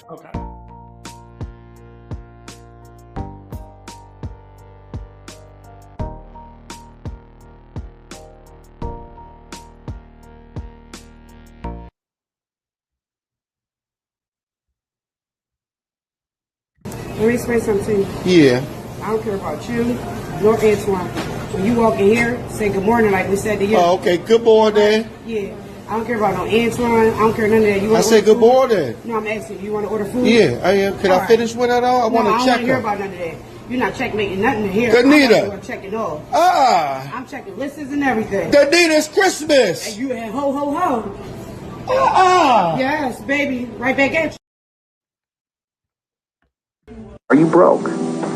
Okay. Let me explain something to you. Yeah. I don't care about you nor Antoine. When you walk in here, say good morning like we said to you. Oh, okay. Good morning. Yeah. I don't care about no Antoine. I don't care none of that. You I said good morning. No, I'm asking you. You want to order food? Yeah, I am. Can I finish with that all? I want to check I don't want to hear about none of that. You're not checkmating nothing here. Danita. I'm checking all. I'm checking lists and everything. Danita, it's Christmas. And you had ho, ho, ho. Yes, baby. Right back at you. Are you broke?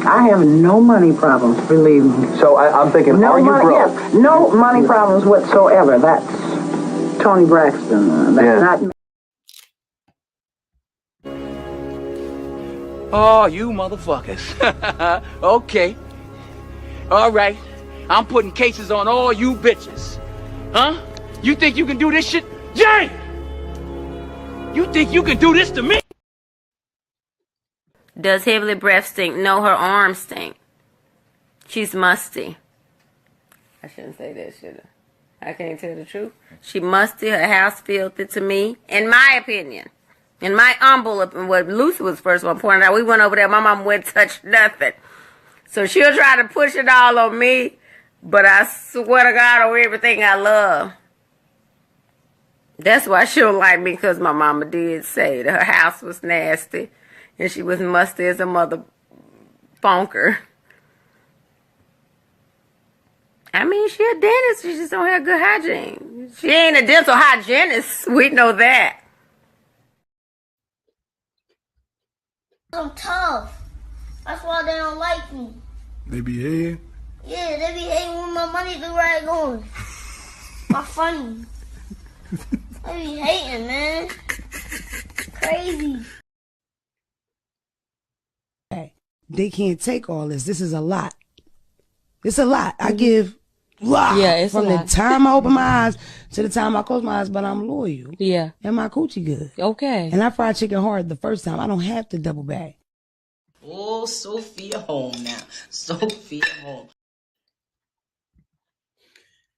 I have no money problems, believe me. So I'm thinking, No are you money, broke? yes, no money problems whatsoever. That's Tony Braxton. That's not me. Oh, you motherfuckers. Okay. All right. I'm putting cases on all you bitches. Huh? You think you can do this shit? Jay! You think you can do this to me? Does Heavenly Breath stink? No, her arms stink. She's musty. I shouldn't say that, should I? I can't tell the truth. She musty. Her house filthy to me, in my opinion. In my humble opinion, what Lucy was first one pointed out, we went over there, my mom wouldn't touch nothing. So she'll try to push it all on me, but I swear to God over everything I love. That's why she don't like me, because my mama did say that her house was nasty and she was musty as a mother bonker. I mean, she a dentist, she just don't have good hygiene. She ain't a dental hygienist, we know that. I'm tough. That's why they don't like me. They be hating? Yeah, they be hating when my money do right going. My funny. They be hating, man. Crazy. They can't take all this. This is a lot. It's a lot. I give it's from a lot. the time I open my eyes to the time I close my eyes, but I'm loyal. Yeah. And my coochie good. Okay. And I fried chicken hard the first time. I don't have to double bag. Oh, Sophia home now. Sophia home.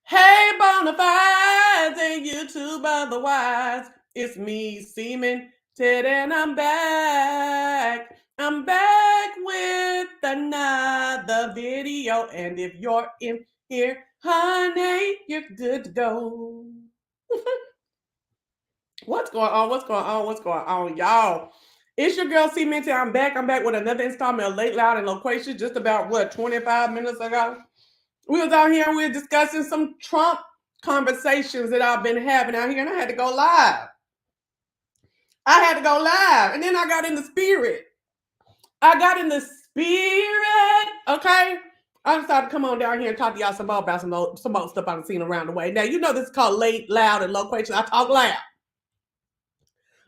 Hey, Bonafides and YouTube otherwise. It's me, Seaman Ted, and I'm back. I'm back with another video. And if you're in here, honey, you're good to go. What's going on? What's going on? What's going on, y'all? It's your girl, Seaman Ted. I'm back. I'm back with another installment of Late, Loud, and Loquacious. Just about, 25 minutes ago? We was out here and we were discussing some Trump conversations that I've been having out here, and I had to go live. And then I got in the spirit. Okay? I decided to come on down here and talk to y'all some more about some more stuff I've seen around the way. Now, you know this is called Late, Loud, and Loquacious. I talk loud.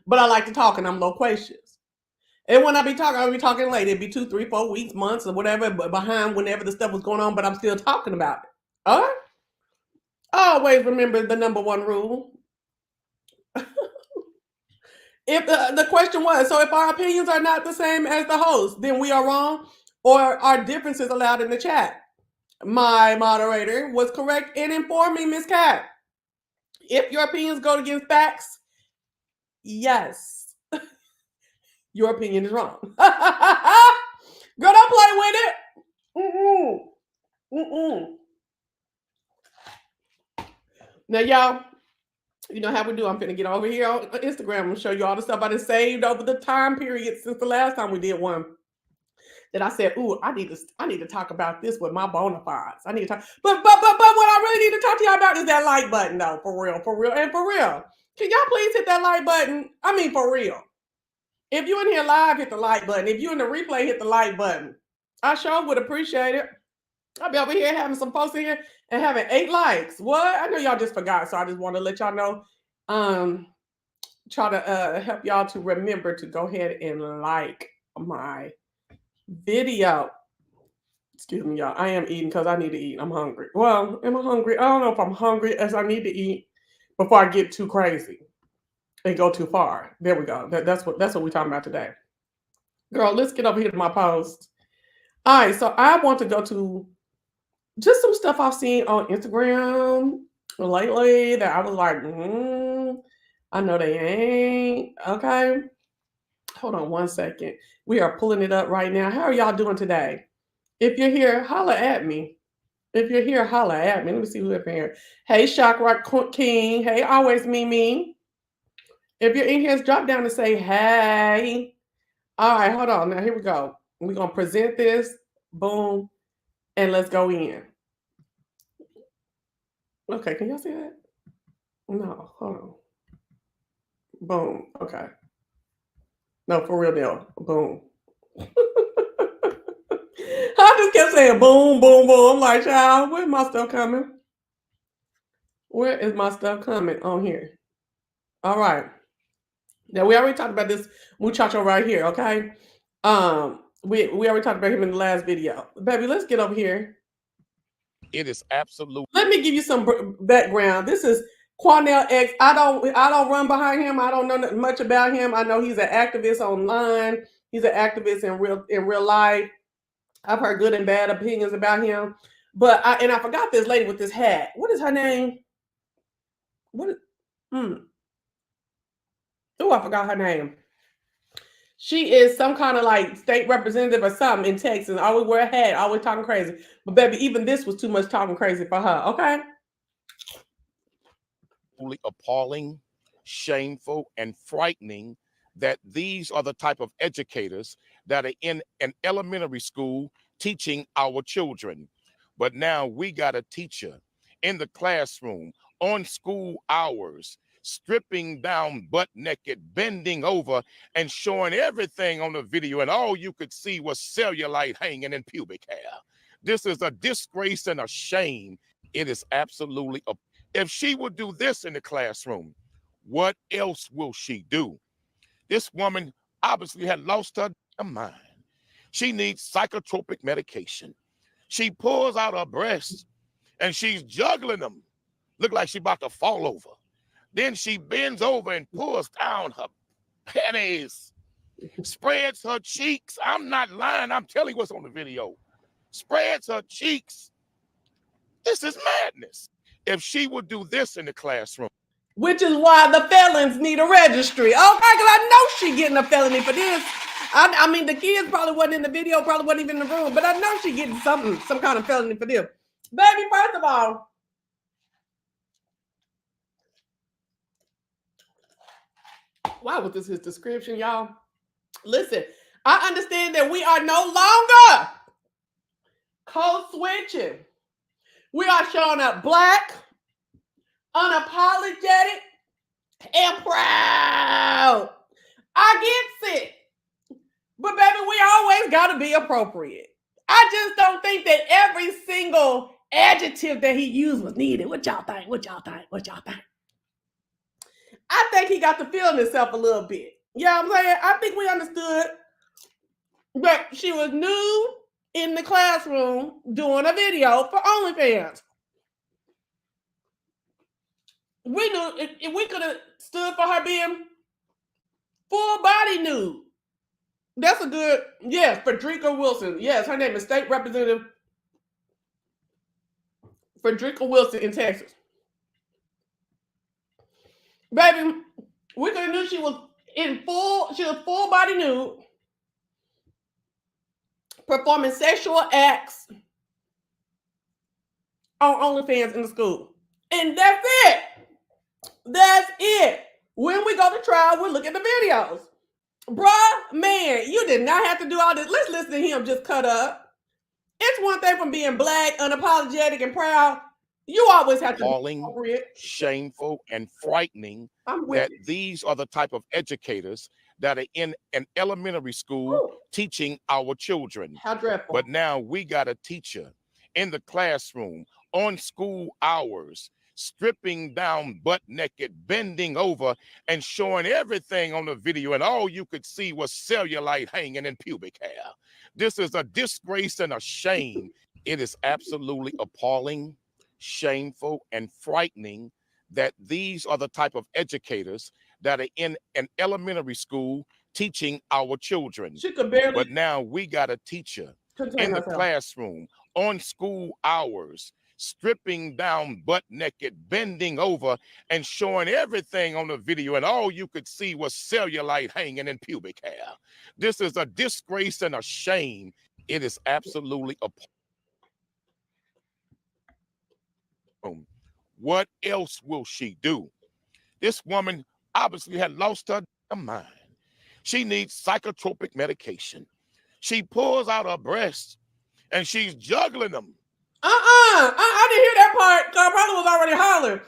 But I like to talk, and I'm loquacious. And when I be talking, I'll be talking late. It'd be 2, 3, 4 weeks, months, or whatever, but behind whenever the stuff was going on, but I'm still talking about it. All right? Always remember the number one rule. If the question was, so if our opinions are not the same as the host, then we are wrong, or are differences allowed in the chat? My moderator was correct in informing Miss Cat. If your opinions go against facts, yes. Your opinion is wrong. Girl, don't play with it. Now, y'all, you know how we do. I'm going to get over here on Instagram and show you all the stuff I done saved over the time period since the last time we did one. That I said, ooh, I need to talk about this with my Bonafides. I need to talk. But what I really need to talk to y'all about is that like button, though. For real. Can y'all please hit that like button? I mean, for real. If you're in here live, hit the like button. If you're in the replay, hit the like button. I sure would appreciate it. I'll be over here having some folks in here and having 8 likes. What? I know y'all just forgot, so I just want to let y'all know. Try to help y'all to remember to go ahead and like my video. Excuse me, y'all. I am eating because I need to eat. I'm hungry. Well, am I hungry? I don't know if I'm hungry as I need to eat before I get too crazy and go too far. There we go. That's what we're talking about today. Girl, let's get over here to my post. All right, so I want to go to just some stuff I've seen on Instagram lately that I was like, I know they ain't. Okay. Hold on one second. We are pulling it up right now. How are y'all doing today? If you're here, holla at me. Let me see who's up here. Hey, Shock Rock King. Hey, Always Mimi. If you're in here, drop down and say, hey. All right, hold on. Now, here we go. We're going to present this. Boom. And let's go in. Okay, can y'all see that? No, hold on. Boom. Okay. No, for real deal. Boom. I just kept saying boom, boom, boom. I'm like, child, where's my stuff coming? Where is my stuff coming on here? All right. Now, we already talked about this muchacho right here, okay? We already talked about him in the last video. Baby, let's get over here. It is absolute. Let me give you some background. This is Quanell X. I don't run behind him. I don't know much about him. I know he's an activist online. He's an activist in real life. I've heard good and bad opinions about him. But I forgot this lady with this hat. What is her name? Oh, I forgot her name. She is some kind of like state representative or something in Texas. Always wear a hat, always talking crazy. But baby, even this was too much talking crazy for her. Okay. Appalling, shameful, and frightening that these are the type of educators that are in an elementary school teaching our children. But now we got a teacher in the classroom on school hours, stripping down butt naked, bending over and showing everything on the video, and all you could see was cellulite hanging in pubic hair. This is a disgrace and a shame. It is absolutely a. If she would do this in the classroom, what else will she do? This woman obviously had lost her mind. She needs psychotropic medication. She pulls out her breasts and she's juggling them. Look like she's about to fall over. Then she bends over and pulls down her panties, spreads her cheeks. I'm not lying. I'm telling you what's on the video. Spreads her cheeks. This is madness. If she would do this in the classroom. Which is why the felons need a registry. Okay, because I know she getting a felony for this. I mean, the kids probably wasn't in the video, probably wasn't even in the room, but I know she getting some kind of felony for this. Baby, first of all, why was this his description, y'all? Listen, I understand that we are no longer code switching. We are showing up black, unapologetic, and proud. I get it. But baby, we always got to be appropriate. I just don't think that every single adjective that he used was needed. What y'all think? What y'all think? What y'all think? I think he got to feeling himself a little bit. You know what I'm saying? I think we understood that she was nude in the classroom doing a video for OnlyFans. We knew if we could have stood for her being full body nude. That's a good, yes, Frederica Wilson. Yes, her name is State Representative Frederica Wilson in Texas. Baby, we could have knew she was full body nude, performing sexual acts on OnlyFans in the school. And that's it. That's it. When we go to trial, we'll look at the videos. Bruh, man, you did not have to do all this. Let's listen to him just cut up. It's one thing from being black, unapologetic, and proud. You always have to be appropriate, shameful, and frightening that these are the type of educators that are in an elementary school teaching our children. How dreadful. But now we got a teacher in the classroom on school hours, stripping down butt naked, bending over and showing everything on the video, and all you could see was cellulite hanging in pubic hair. This is a disgrace and a shame. It is absolutely appalling, shameful, and frightening that these are the type of educators that are in an elementary school teaching our children. She could barely. But now we got a teacher in the classroom on school hours, stripping down butt naked, bending over and showing everything on the video, and all you could see was cellulite hanging in pubic hair. This is a disgrace and a shame. It is absolutely appalling. What else will she do? This woman obviously had lost her mind. She needs psychotropic medication. She pulls out her breasts and she's juggling them. I didn't hear that part. I probably was already hollering.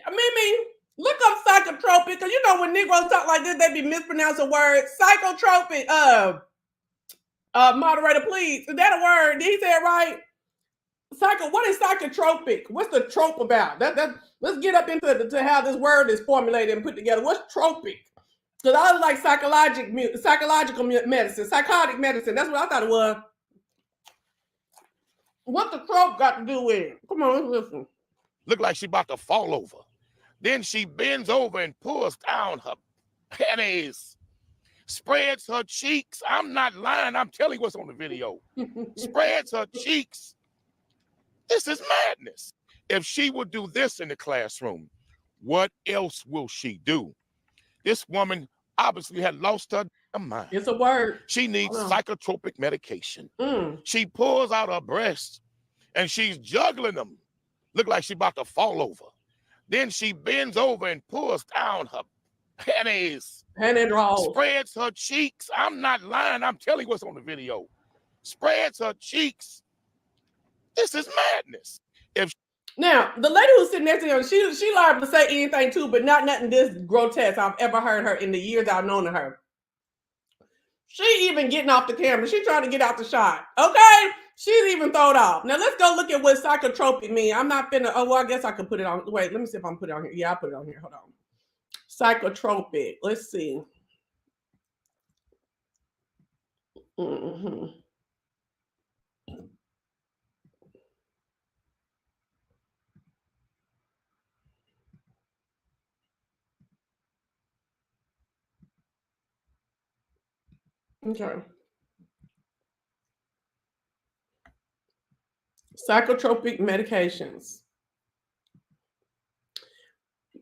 Mimi, look up psychotropic, because you know when Negroes talk like this, they be mispronouncing words. Psychotropic. Moderator, please. Is that a word? Did he say it right? What is psychotropic? What's the trope about? Let's get up into how this word is formulated and put together. What's tropic? Because I was like psychological medicine, psychotic medicine. That's what I thought it was. What the trope got to do with it? Come on, let's listen. Look like she about to fall over. Then she bends over and pulls down her panties, spreads her cheeks. I'm not lying. I'm telling you what's on the video. Spreads her cheeks. This is madness. If she would do this in the classroom, what else will she do? This woman obviously had lost her mind. It's a word. She needs psychotropic medication. Mm. She pulls out her breasts and she's juggling them. Look like she's about to fall over. Then she bends over and pulls down her panties. Panty draws. Spreads her cheeks. I'm not lying. I'm telling you what's on the video. Spreads her cheeks. This is madness. Now, the lady who's sitting next to her, she liable to say anything too, but not nothing this grotesque I've ever heard her in the years I've known her. She even getting off the camera. She trying to get out the shot. Okay? She's even thrown off. Now, let's go look at what psychotropic mean. I'm not finna, oh, well, I guess I could put it on. Wait, let me see if I can put it on here. Yeah, I'll put it on here. Hold on. Psychotropic. Let's see. Mm-hmm. Okay. Psychotropic medications.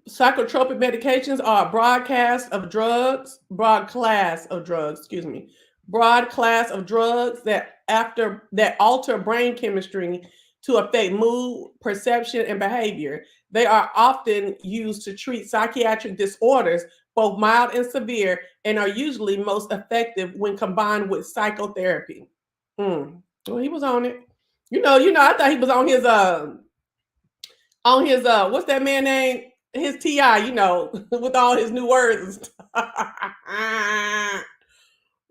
Psychotropic medications are a broad class of drugs that alter brain chemistry to affect mood, perception, and behavior. They are often used to treat psychiatric disorders, both mild and severe, and are usually most effective when combined with psychotherapy. Well, he was on it. You know, I thought he was on his what's that man name? His TI, with all his new words.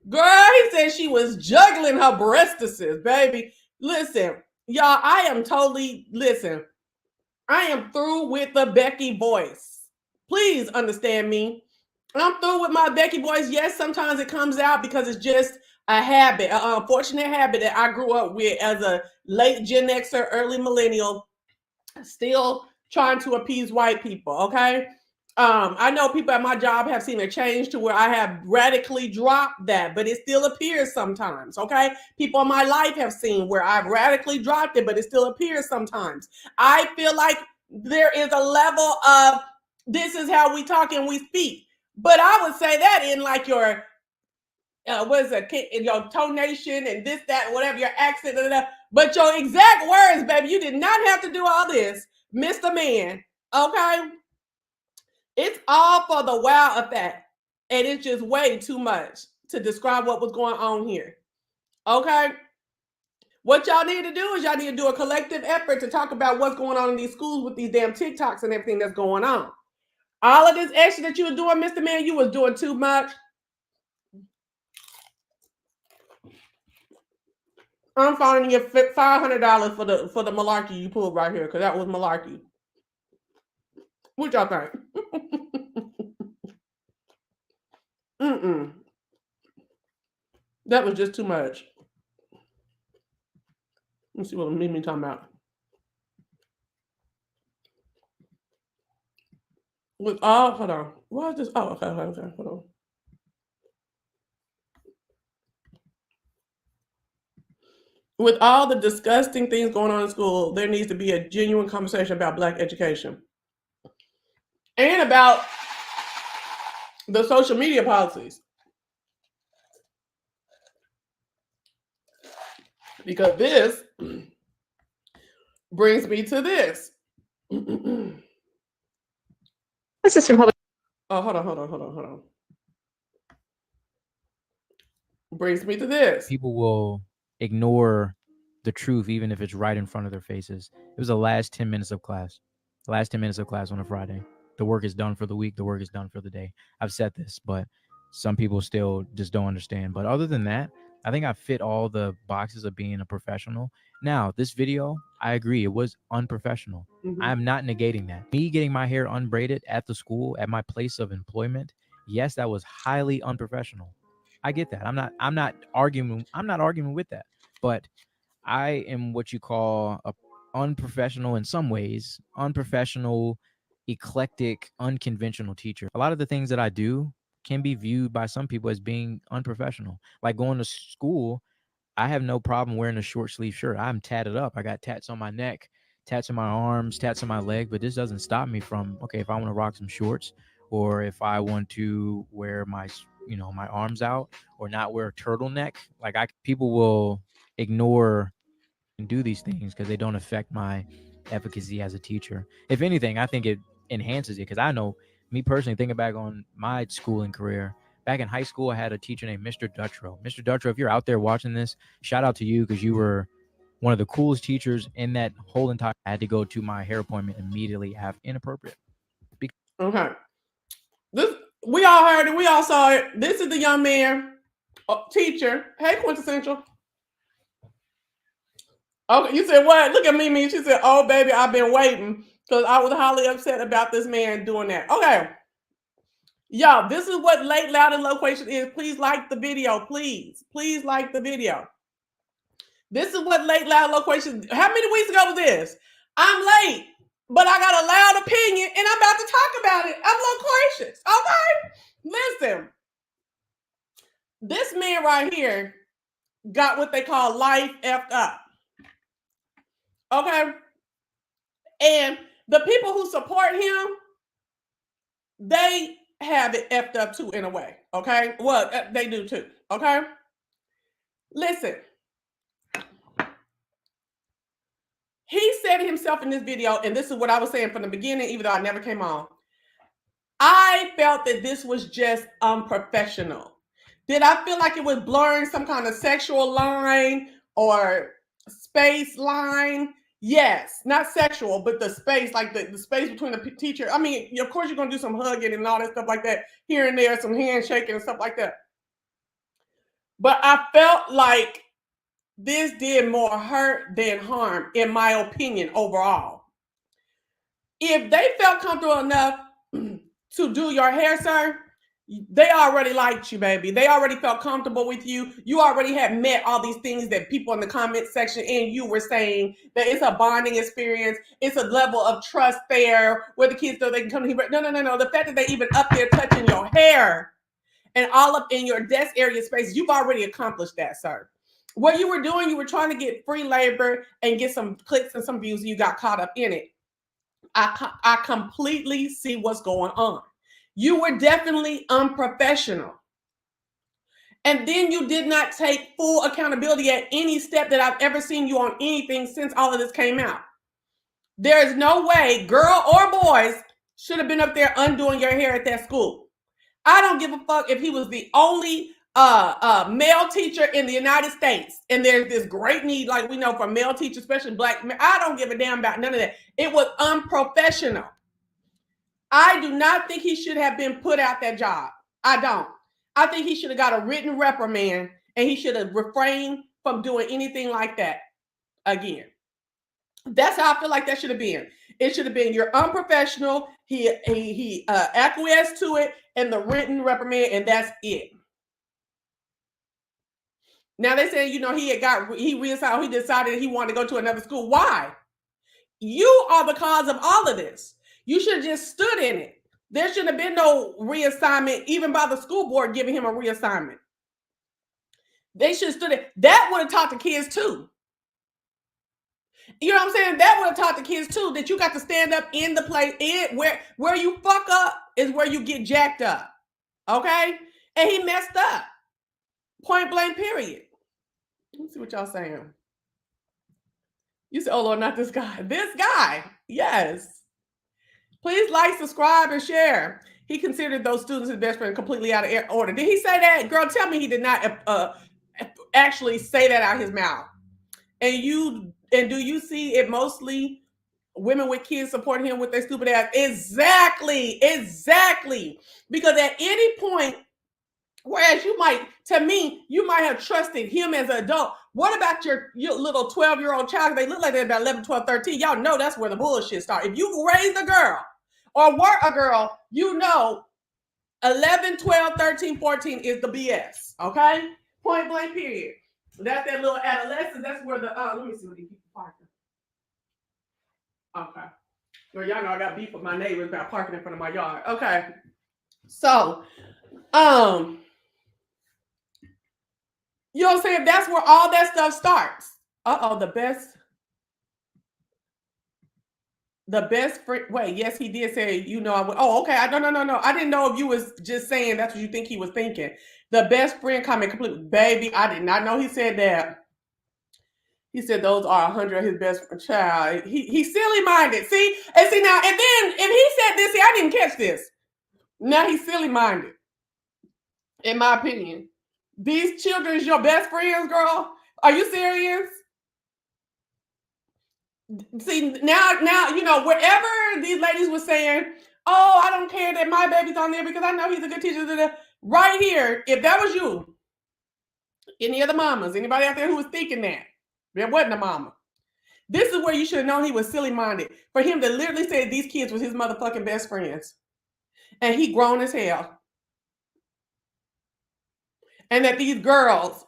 Girl, he said she was juggling her breastises, baby. Listen, y'all, I am through with the Becky voice. Please understand me. I'm through with my Becky voice. Yes, sometimes it comes out because it's just a habit, an unfortunate habit that I grew up with as a late Gen Xer, early millennial, still trying to appease white people, okay? I know people at my job have seen a change to where I have radically dropped that, but it still appears sometimes, okay? People in my life have seen where I've radically dropped it, but it still appears sometimes. I feel like there is a level of this is how we talk and we speak. But I would say that in like your, in your tonation and this, that, whatever, your accent, but your exact words, baby, you did not have to do all this, Mr. Man, okay? It's all for the wow effect, and it's just way too much to describe what was going on here, okay? What y'all need to do is y'all need to do a collective effort to talk about what's going on in these schools with these damn TikToks and everything that's going on. All of this extra that you were doing, Mr. Man, you was doing too much. I'm finding you $500 for the malarkey you pulled right here, because that was malarkey. What y'all think? That was just too much. Let's see what Mimi talking about. With all, hold on. Why is this? Oh, okay, hold on. With all the disgusting things going on in school, there needs to be a genuine conversation about Black education and about the social media policies. Because this brings me to this. This is from public. Oh, hold on. Brings me to this. People will ignore the truth even if it's right in front of their faces. It was the last 10 minutes of class. The last 10 minutes of class on a Friday. The work is done for the week. The work is done for the day. I've said this, but some people still just don't understand. But other than that, I think I fit all the boxes of being a professional. Now, this video, I agree, it was unprofessional. I'm not negating that. Me getting my hair unbraided at the school, at my place of employment, yes, that was highly unprofessional. I get that. I'm not arguing with that. But I am what you call a unprofessional in some ways, unprofessional, eclectic, unconventional teacher. A lot of the things that I do can be viewed by some people as being unprofessional. Like going to school, I have no problem wearing a short sleeve shirt. I'm tatted up. I got tats on my neck, tats on my arms, tats on my leg, but this doesn't stop me from, okay, if I want to rock some shorts, or if I want to wear my, my arms out, or not wear a turtleneck, like people will ignore and do these things because they don't affect my efficacy as a teacher. If anything, I think it enhances it, because I know, me personally, thinking back on my schooling career, back in high school, I had a teacher named Mr. Dutrow. Mr. Dutrow, if you're out there watching this, shout out to you, because you were one of the coolest teachers in that whole entire. I had to go to my hair appointment immediately after. Inappropriate. Okay. This, we all heard it. We all saw it. This is the young man, teacher. Hey, Quintessential. Okay, you said what? Look at Mimi. She said, "Oh, baby, I've been waiting because I was highly upset about this man doing that." Okay. Y'all, this is what Late, Loud, and Loquacious is. Please like the video. Please like the video. This is what Late, Loud, Loquacious. How many weeks ago was this? I'm late, but I got a loud opinion, and I'm about to talk about it. I'm Loquacious. Okay? Listen. This man right here got what they call life effed up. Okay? And the people who support him, they have it effed up too in a way. Okay? Well, they do too. Okay? Listen. He said himself in this video, and this is what I was saying from the beginning, even though I never came on. I felt that this was just unprofessional. Did I feel like it was blurring some kind of sexual line or space line? Yes, not sexual, but the space, like the space between the teacher. I mean, of course, you're going to do some hugging and all that stuff like that here and there, some handshaking and stuff like that. But I felt like this did more hurt than harm, in my opinion, overall. If they felt comfortable enough to do your hair, sir, they already liked you, baby. They already felt comfortable with you. You already had met all these things that people in the comment section and you were saying that it's a bonding experience. It's a level of trust there where the kids know they can come to you. But no. The fact that they even up there touching your hair and all up in your desk area space, you've already accomplished that, sir. What you were doing, you were trying to get free labor and get some clicks and some views, and you got caught up in it. I completely see what's going on. You were definitely unprofessional. And then you did not take full accountability at any step that I've ever seen you on anything since all of this came out. There is no way, girl or boys, should have been up there undoing your hair at that school. I don't give a fuck if he was the only male teacher in the United States, and there's this great need, like we know, for male teachers, especially black men. I don't give a damn about none of that. It was unprofessional. I do not think he should have been put out that job. I don't. I think he should have got a written reprimand, and he should have refrained from doing anything like that again. That's how I feel like that should have been. It should have been, you're unprofessional. He acquiesced to it, and the written reprimand, and that's it. Now they say, he decided he wanted to go to another school. Why? You are the cause of all of this. You should have just stood in it. There should have been no reassignment, even by the school board giving him a reassignment. They should have stood it. That would have taught the kids too. You know what I'm saying? That would have taught the kids too, that you got to stand up in the place. Where you fuck up is where you get jacked up. Okay? And he messed up. Point blank, period. Let's see what y'all saying. You said, oh Lord, not this guy. This guy. Yes. Please like, subscribe, and share. He considered those students his best friend, completely out of order. Did he say that? Girl, tell me he did not actually say that out of his mouth. And do you see it mostly women with kids supporting him with their stupid ass? Exactly. Because at any point, whereas you might have trusted him as an adult. What about your little 12-year-old child? They look like they're about 11, 12, 13. Y'all know that's where the bullshit starts. If you raised a girl or were a girl, 11, 12, 13, 14 is the BS. Okay? Point blank, period. That's that little adolescence. That's where the let me see what these people parking. Okay. Well, y'all know I got beef with my neighbors about parking in front of my yard. Okay. So, you know what I'm saying? That's where all that stuff starts. The best friend. Wait, yes, he did say, you know, I would. Oh, okay. No. I didn't know if you was just saying that's what you think he was thinking. The best friend comment completely. Baby, I did not know he said that. He said those are 100 of his best friend child. He's silly minded. See? And see now, and then, and he said this, see, I didn't catch this. Now he's silly minded. In my opinion. These children is your best friends, girl? Are you serious? See, now, you know, wherever these ladies were saying, oh, I don't care that my baby's on there because I know he's a good teacher. Right here, if that was you, any of the mamas, anybody out there who was thinking that, there wasn't a mama. This is where you should have known he was silly-minded. For him to literally say these kids was his motherfucking best friends. And he grown as hell. And that these girls,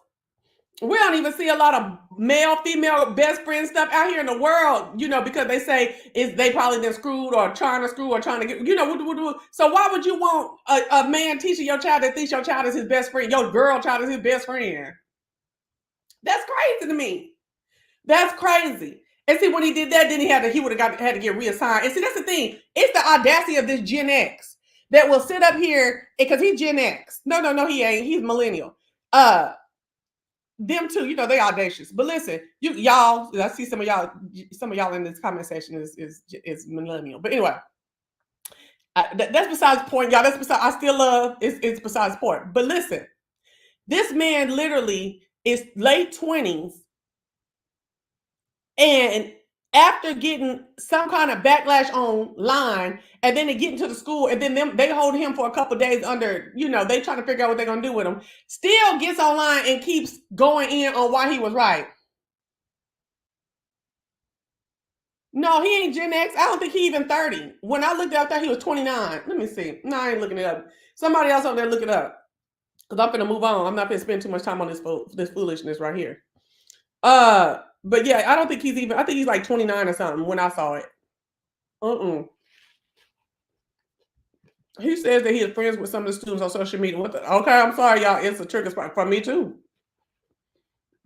we don't even see a lot of male, female best friend stuff out here in the world, you know, because they say they probably been screwed or trying to get, you know, so why would you want a man teaching your child that thinks your child is his best friend, your girl child is his best friend? That's crazy to me. That's crazy. And see, when he did that, then he would have had to get reassigned. And see, that's the thing. It's the audacity of this Gen X that will sit up here because he's Gen X. No, he ain't. He's millennial. Them too, you know, they audacious. But listen, y'all, I see some of y'all in this comment section is millennial. But anyway, that's besides the point, y'all. I still love. It's besides the point. But listen, this man literally is late 20s. And after getting some kind of backlash online, and then they get into the school, and then they hold him for a couple days under, you know, they trying to figure out what they're going to do with him, still gets online and keeps going in on why he was right. No, he ain't Gen X. I don't think he even 30. When I looked out there, he was 29. Let me see. No, I ain't looking it up. Somebody else over there look it up. Because I'm going to move on. I'm not going to spend too much time on this foolishness right here. But yeah, I don't think he's even, I think he's like 29 or something when I saw it. He says that he is friends with some of the students on social media. Okay, I'm sorry, y'all. It's a trigger spot for me too.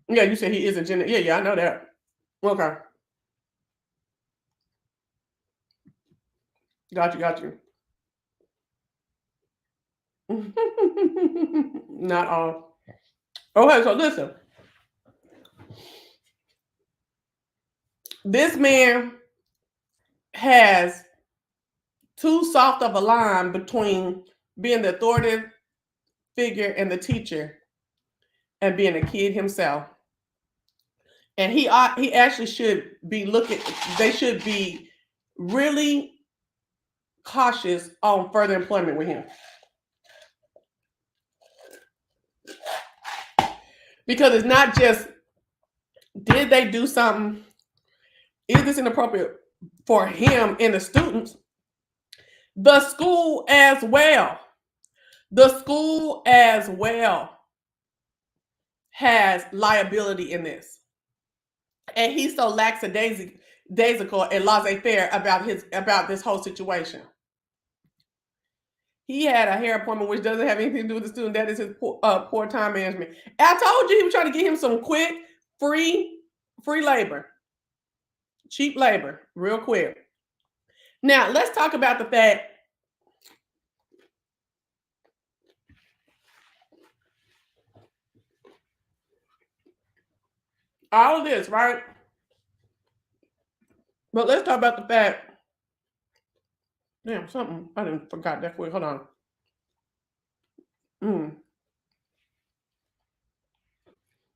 Yeah, you said he isn't Gen X. Yeah, I know that. Okay. Got you. Not all. Okay, so listen. This man has too soft of a line between being the authoritative figure and the teacher and being a kid himself. And he actually should be they should be really cautious on further employment with him. Because it's not just, did they do something? Is this inappropriate for him and the students? The school as well. The school as well has liability in this. And he's so lackadaisical and laissez-faire about this whole situation. He had a hair appointment which doesn't have anything to do with the student. That is his poor time management. And I told you he was trying to get him some quick, free labor. Cheap labor, real quick. Now, let's talk about the fact all of this, right? But let's talk about the fact. Damn, something. I didn't forgot that quick. Hold on.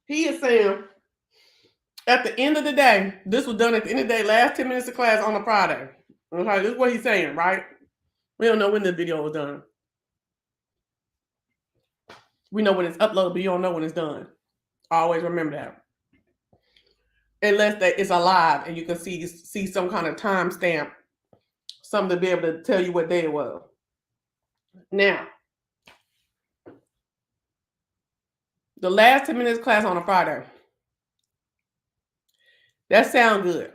He is saying, at the end of the day, this was done at the end of the day, last 10 minutes of class on a Friday. Okay, this is what he's saying, right? We don't know when this video was done. We know when it's uploaded, but you don't know when it's done. Always remember that. Unless it's alive and you can see some kind of timestamp, something to be able to tell you what day it was. Now, The last 10 minutes class on a Friday. That sounds good.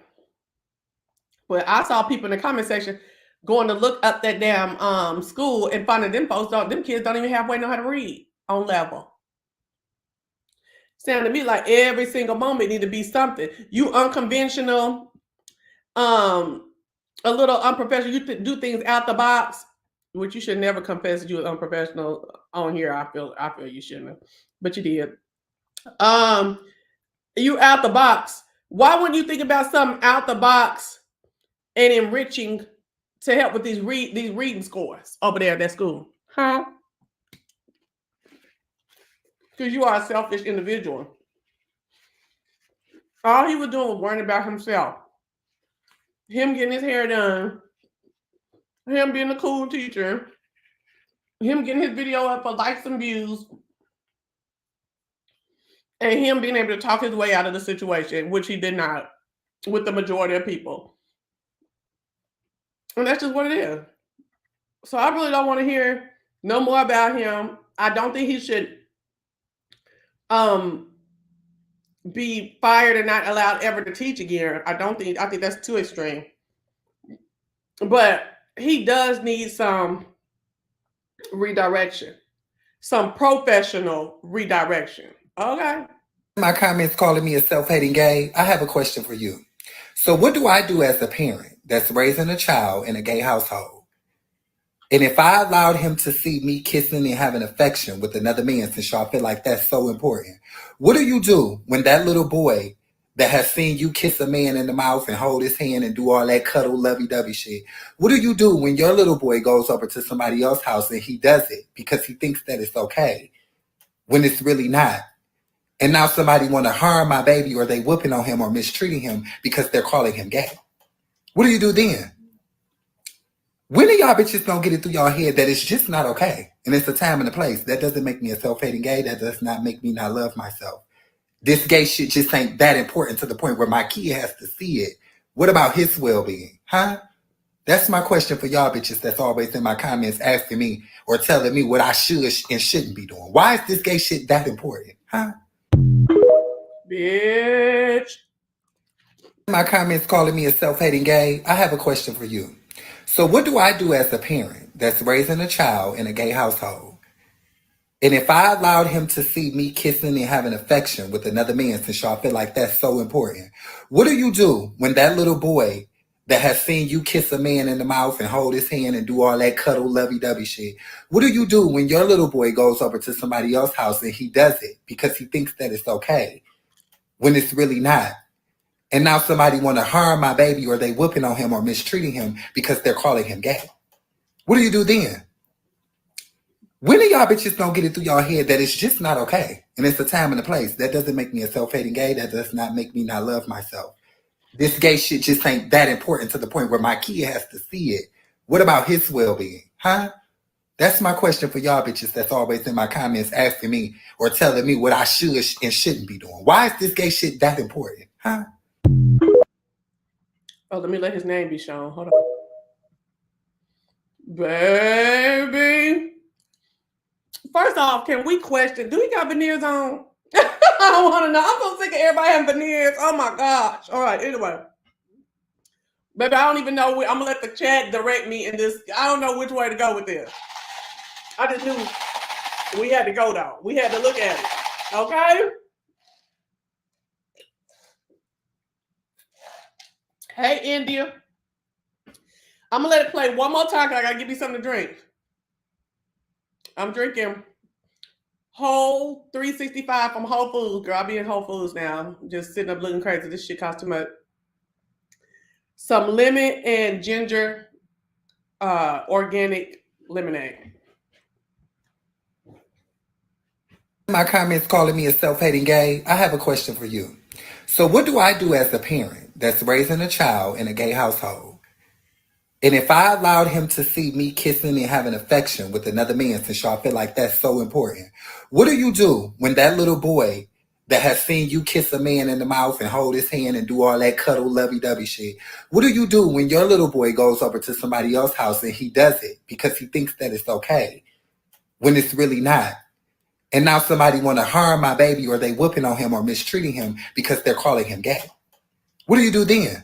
But I saw people in the comment section going to look up that damn school and finding them folks them kids don't even halfway know how to read on level. Sound to me like every single moment need to be something. You unconventional, a little unprofessional. You do things out the box, which you should never confess that you were unprofessional on here. I feel you shouldn't have, but you did. You out the box. Why wouldn't you think about something out the box and enriching to help with these reading scores over there at that school? Huh? Because you are a selfish individual. All he was doing was worrying about himself. Him getting his hair done. Him being a cool teacher. Him getting his video up for likes and views. And him being able to talk his way out of the situation, which he did not with the majority of people. And that's just what it is. So I really don't want to hear no more about him. I don't think he should be fired and not allowed ever to teach again. I think that's too extreme. But he does need some redirection, some professional redirection. Okay. My comments calling me a self-hating gay. I have a question for you. So what do I do as a parent that's raising a child in a gay household? And if I allowed him to see me kissing and having affection with another man, since y'all feel like that's so important, what do you do when that little boy that has seen you kiss a man in the mouth and hold his hand and do all that cuddle lovey-dovey shit? What do you do when your little boy goes over to somebody else's house and he does it because he thinks that it's okay when it's really not? And now somebody want to harm my baby, or they whooping on him or mistreating him because they're calling him gay. What do you do then? When are y'all bitches gonna get it through y'all head that it's just not okay? And it's a time and a place. That doesn't make me a self-hating gay. That does not make me not love myself. This gay shit just ain't that important to the point where my kid has to see it. What about his well-being? Huh? That's my question for y'all bitches that's always in my comments asking me or telling me what I should and shouldn't be doing. Why is this gay shit that important? Huh? Bitch. My comments calling me a self-hating gay. I have a question for you. So what do I do as a parent that's raising a child in a gay household? And if I allowed him to see me kissing and having affection with another man, since y'all feel like that's so important, what do you do when that little boy that has seen you kiss a man in the mouth and hold his hand and do all that cuddle lovey-dovey shit? What do you do when your little boy goes over to somebody else's house and he does it because he thinks that it's okay when it's really not? And now somebody want to harm my baby, or they whooping on him or mistreating him because they're calling him gay. What do you do then? When are y'all bitches gonna get it through y'all head that it's just not okay? And it's a time and a place. That doesn't make me a self-hating gay. That does not make me not love myself. This gay shit just ain't that important to the point where my kid has to see it. What about his well-being? Huh? That's my question for y'all bitches that's always in my comments asking me or telling me what I should and shouldn't be doing. Why is this gay shit that important? Huh? Oh, let me let his name be shown. Hold on. Baby. First off, can we question, do he got veneers on? I don't want to know. I'm so sick of everybody having veneers. Oh my gosh. All right, anyway. Baby, I don't even know. I'm going to let the chat direct me in this. I don't know which way to go with this. I just knew we had to go, though. We had to look at it. Okay? Hey, India. I'm going to let it play one more time because I got to give you something to drink. I'm drinking Whole 365 from Whole Foods. Girl, I'll be in Whole Foods now. Just sitting up looking crazy. This shit costs too much. Some lemon and ginger organic lemonade. My comments calling me a self-hating gay. I have a question for you. So what do I do as a parent that's raising a child in a gay household? And if I allowed him to see me kissing and having affection with another man, since y'all feel like that's so important, what do you do when that little boy that has seen you kiss a man in the mouth and hold his hand and do all that cuddle lovey-dovey shit? What do you do when your little boy goes over to somebody else's house and he does it because he thinks that it's okay when it's really not? And now somebody want to harm my baby, or they whooping on him or mistreating him because they're calling him gay. What do you do then?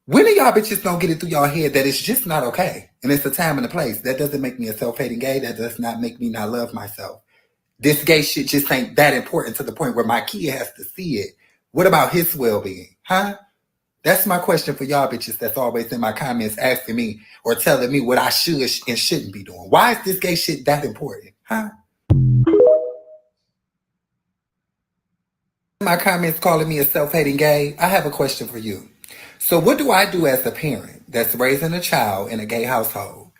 When do y'all bitches don't get it through y'all head that it's just not okay? And it's a time and a place. That doesn't make me a self-hating gay. That does not make me not love myself. This gay shit just ain't that important to the point where my kid has to see it. What about his well-being? Huh? That's my question for y'all bitches that's always in my comments asking me or telling me what I should and shouldn't be doing. Why is this gay shit that important? Huh? My comments calling me a self-hating gay. I have a question for you. So what do I do as a parent that's raising a child in a gay household?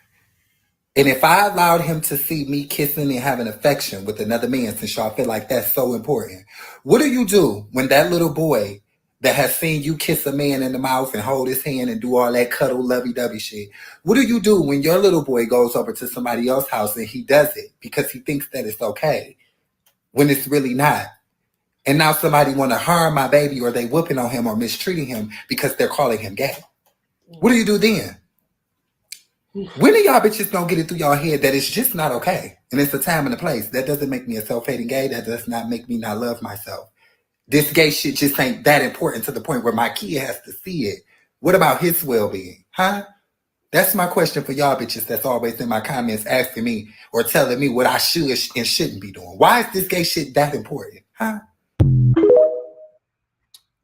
And if I allowed him to see me kissing and having affection with another man, since y'all feel like that's so important, what do you do when that little boy that has seen you kiss a man in the mouth and hold his hand and do all that cuddle lovey-dovey shit? What do you do when your little boy goes over to somebody else's house and he does it because he thinks that it's okay when it's really not? And now somebody want to harm my baby, or they whooping on him or mistreating him because they're calling him gay. What do you do then? When do y'all bitches don't get it through y'all head that it's just not okay? And it's a time and a place. That doesn't make me a self-hating gay. That does not make me not love myself. This gay shit just ain't that important to the point where my kid has to see it. What about his well-being? Huh? That's my question for y'all bitches that's always in my comments asking me or telling me what I should and shouldn't be doing. Why is this gay shit that important? Huh?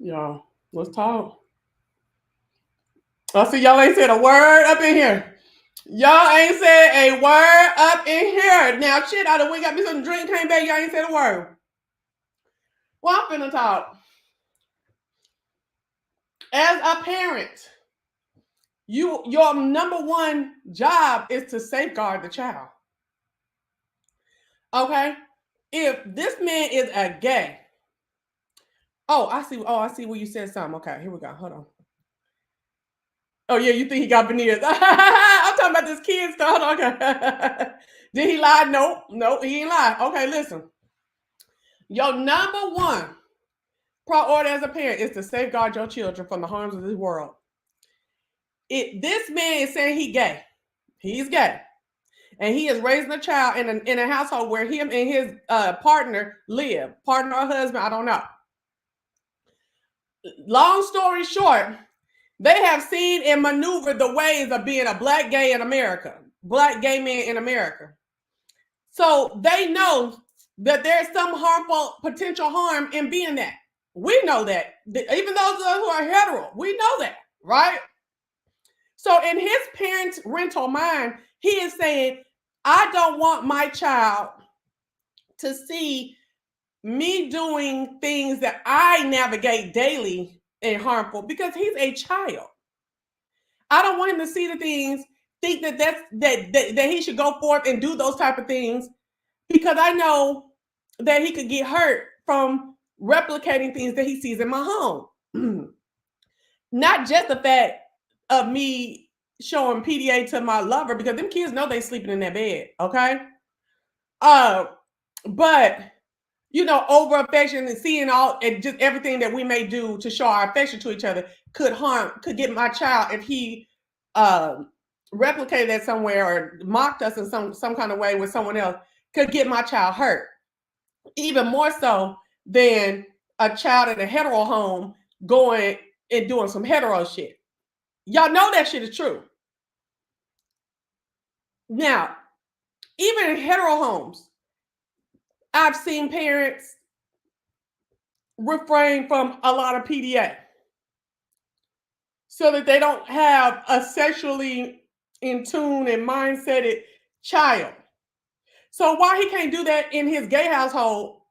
Y'all, let's talk. I see y'all ain't said a word up in here. Y'all ain't said a word up in here. Now, shit, I done went got me some drink, came back, y'all ain't said a word. Well, I'm finna talk. As a parent, your number one job is to safeguard the child. Okay? If this man is a gay, I see where you said something. Okay, here we go. Hold on. Oh, yeah, you think he got veneers. I'm talking about this kid stuff. Hold on. Okay. Did he lie? Nope, he ain't lie. Okay, listen. Your number one priority as a parent is to safeguard your children from the harms of this world. This man is saying he's gay. He's gay. And he is raising a child in a household where him and his partner live. Partner or husband, I don't know. Long story short, they have seen and maneuvered the ways of being a black gay in America, black gay man in America. So they know that there's some harmful potential harm in being that. We know that. Even those of us who are hetero, we know that, right? So in his parents' rental mind, he is saying, I don't want my child to see me doing things that I navigate daily and harmful because he's a child. I don't want him to see the things, think that he should go forth and do those type of things because I know that he could get hurt from replicating things that he sees in my home. Not just the fact of me showing PDA to my lover because them kids know they sleeping in their bed, okay? But over affection and seeing all and just everything that we may do to show our affection to each other could get my child if he replicated that somewhere or mocked us in some kind of way with someone else, could get my child hurt. Even more so than a child in a hetero home going and doing some hetero shit. Y'all know that shit is true. Now, even in hetero homes, I've seen parents refrain from a lot of PDA so that they don't have a sexually in tune and mindseted child. So why he can't do that in his gay household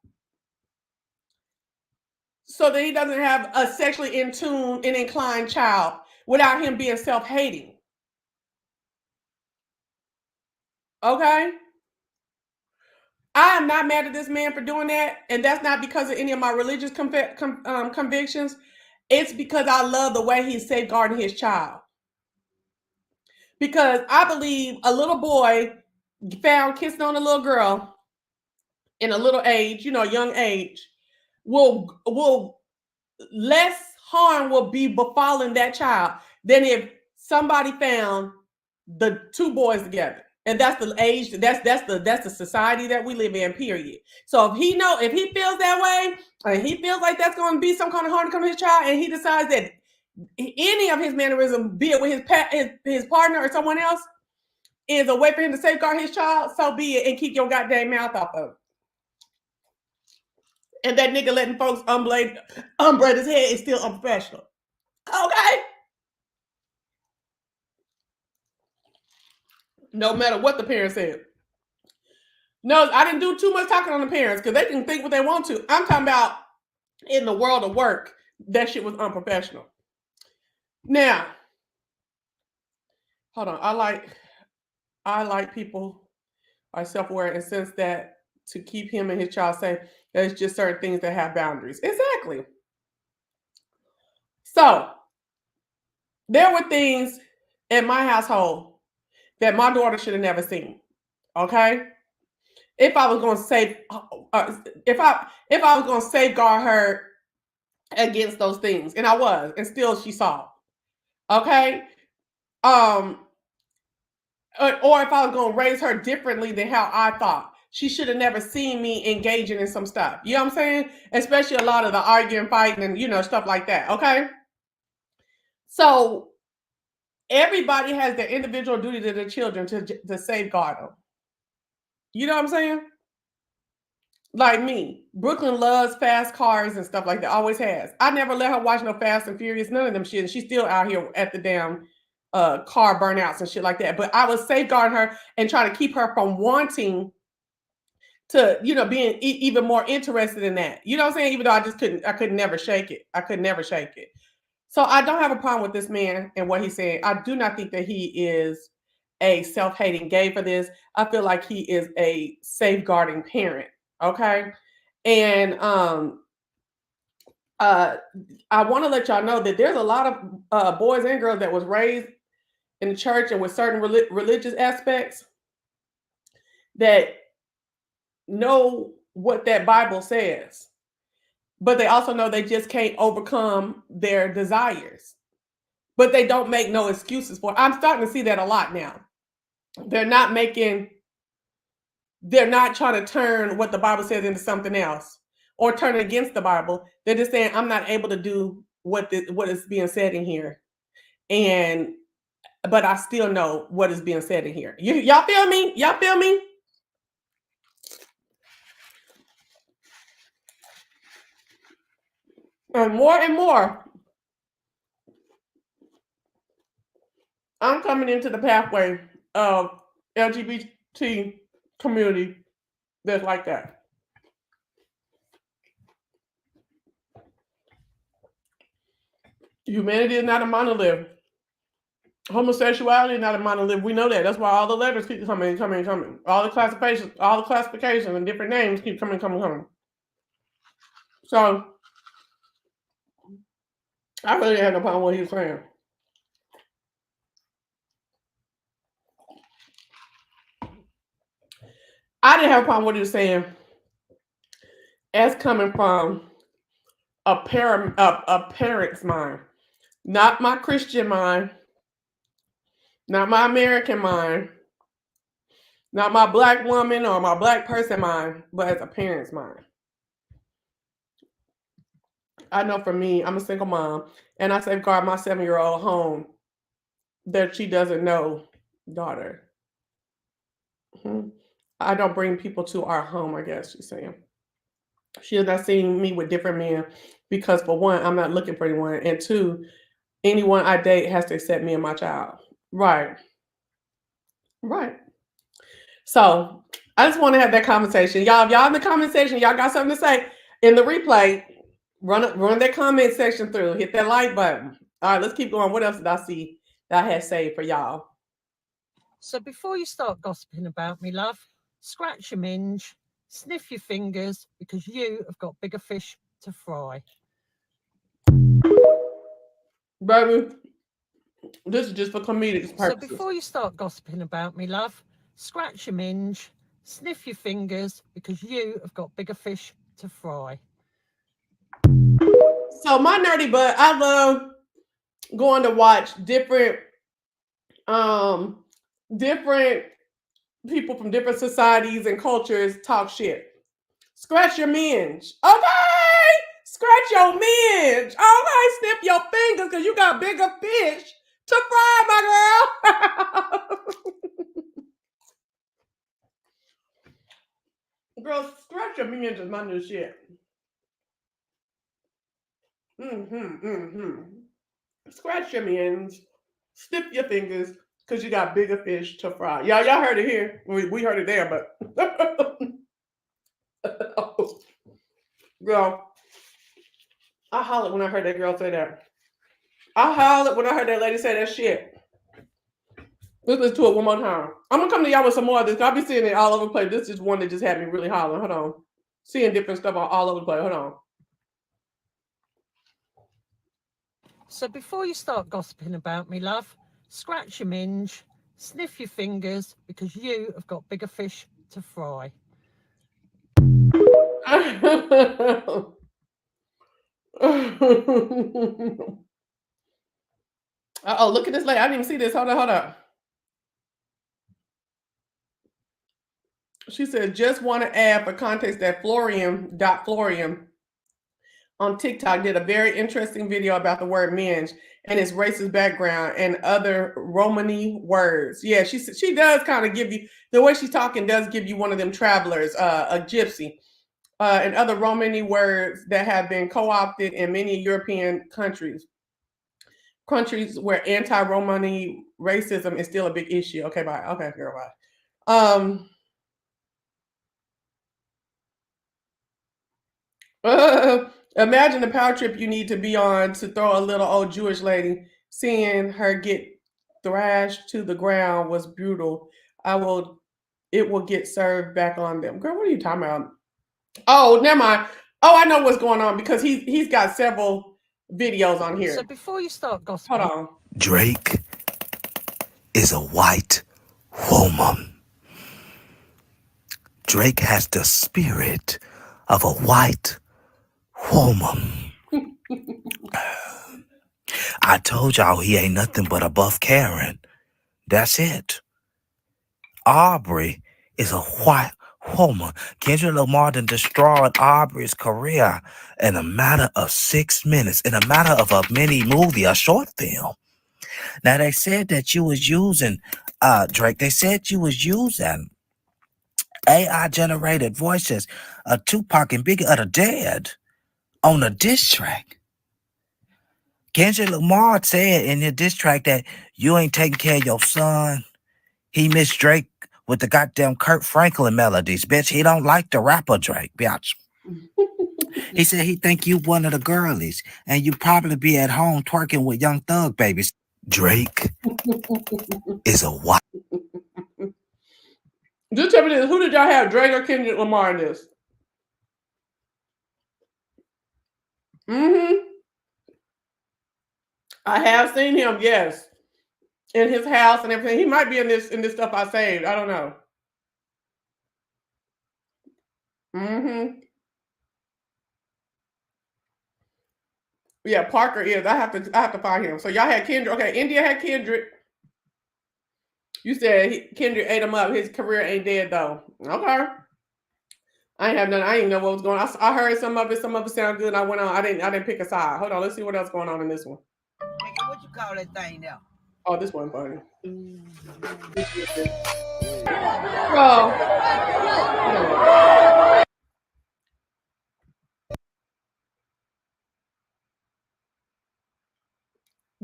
so that he doesn't have a sexually in tune and inclined child without him being self-hating? Okay? I am not mad at this man for doing that, and that's not because of any of my religious convictions. It's because I love the way he's safeguarding his child. Because I believe a little boy found kissing on a little girl in a little age, young age, will less harm will be befalling that child than if somebody found the two boys together And that's the age, that's the society that we live in, period. So if he feels that way, and he feels like that's going to be some kind of harm to come to his child, and he decides that any of his mannerisms, be it with his partner or someone else, is a way for him to safeguard his child, so be it, and keep your goddamn mouth off of it. And that nigga letting folks unbraid his head is still unprofessional. Okay? No matter what the parents said. No, I didn't do too much talking on the parents because they can think what they want to. I'm talking about in the world of work, that shit was unprofessional. Now, hold on. I like people are self-aware and sense that to keep him and his child safe, there's just certain things that have boundaries. Exactly. So, there were things in my household that my daughter should have never seen. Okay? If I was going to if I was going to safeguard her against those things, and I was, and still she saw. Okay? Or if I was going to raise her differently than how I thought, she should have never seen me engaging in some stuff. You know what I'm saying? Especially a lot of the arguing, fighting, and stuff like that. Okay? So everybody has their individual duty to their children to safeguard them. You know what I'm saying? Like me, Brooklyn loves fast cars and stuff like that. Always has. I never let her watch no Fast and Furious, none of them shit. And she's still out here at the damn car burnouts and shit like that. But I was safeguarding her and trying to keep her from wanting to, being even more interested in that. You know what I'm saying? Even though I could never shake it. I could never shake it. So I don't have a problem with this man and what he's saying. I do not think that he is a self-hating gay for this. I feel like he is a safeguarding parent. Okay. And I want to let y'all know that there's a lot of boys and girls that was raised in the church and with certain religious aspects that know what that Bible says, but they also know they just can't overcome their desires, but they don't make no excuses for it. I'm starting to see that a lot now. They're not trying to turn what the Bible says into something else or turn it against the Bible. They're just saying, I'm not able to do what is being said in here. But I still know what is being said in here. Y'all feel me? Y'all feel me? And more, I'm coming into the pathway of LGBT community that's like that. Humanity is not a monolith. Homosexuality is not a monolith. We know that. That's why all the letters keep coming. All the classifications and different names keep coming. So I really had no problem with what he was saying. I didn't have a problem with what he was saying as coming from a parent's mind, not my Christian mind, not my American mind, not my black woman or my black person mind, but as a parent's mind. I know for me, I'm a single mom, and I safeguard my 7-year-old home that she doesn't know daughter. I don't bring people to our home, I guess she's saying. She has not seen me with different men because, for one, I'm not looking for anyone, and two, anyone I date has to accept me and my child. Right. So I just want to have that conversation. Y'all, if y'all in the comment section, y'all got something to say in the replay, run that comment section through. Hit that like button. All right, let's keep going. What else did I see that I had saved for y'all? So before you start gossiping about me, love, scratch your minge, sniff your fingers, because you have got bigger fish to fry. Baby, this is just for comedic purposes. So before you start gossiping about me, love, scratch your minge, sniff your fingers, because you have got bigger fish to fry. So my nerdy butt, I love going to watch different people from different societies and cultures talk shit. Scratch your minge. Okay. Scratch your minge. Okay. Snip your fingers because you got bigger fish to fry, my girl. Girl, scratch your minge is my new shit. Scratch your minge. Snip your fingers because you got bigger fish to fry. Y'all heard it here. We heard it there, but girl, I hollered when I heard that girl say that. I hollered when I heard that lady say that shit. Let's listen to it one more time. I'm gonna come to y'all with some more of this. I'll be seeing it all over the place. This is one that just had me really hollering. Hold on. Seeing different stuff all over the place. Hold on. So before you start gossiping about me, love, scratch your minge, sniff your fingers, because you have got bigger fish to fry. Oh, look at this lady. I didn't even see this. Hold on. She said, just want to add for context that Florian on TikTok did a very interesting video about the word minge and its racist background and other Romani words. Yeah, she does kind of give you, the way she's talking does give you one of them travelers, a gypsy, and other Romani words that have been co-opted in many European countries where anti-Romani racism is still a big issue. Okay, bye. Okay, girl, bye. Imagine the power trip you need to be on to throw a little old Jewish lady. Seeing her get thrashed to the ground was brutal. It will get served back on them. Girl, what are you talking about? Oh, never mind. Oh, I know what's going on because he's got several videos on here. So before you start gossiping, hold on. Drake is a white woman. Drake has the spirit of a white woman. I told y'all he ain't nothing but a buff Karen. That's it. Aubrey is a white woman. Kendrick Lamar done destroyed Aubrey's career in a matter of 6 minutes, in a matter of a mini movie, a short film. Now they said that you was using Drake. They said you was using AI generated voices of Tupac and Biggie of the Dead on a diss track. Kendrick Lamar said in his diss track that you ain't taking care of your son. He missed Drake with the goddamn Kurt Franklin melodies, bitch. He don't like the rapper Drake, bitch. He said he think you one of the girlies, and you probably be at home twerking with Young Thug babies. Drake is a white. Just tell me this. Who did y'all have, Drake or Kendrick Lamar in this? I have seen him, yes. In his house and everything. He might be in this stuff I saved. I don't know. Yeah, Parker is. I have to find him. So y'all had Kendrick. Okay, India had Kendrick. You said Kendrick ate him up. His career ain't dead though. Okay. I ain't have none. I didn't know what was going on. I heard some of it. Some of it sounded good. I went on. I didn't pick a side. Hold on. Let's see what else going on in this one. What you call that thing now? Oh, this one funny. Bro.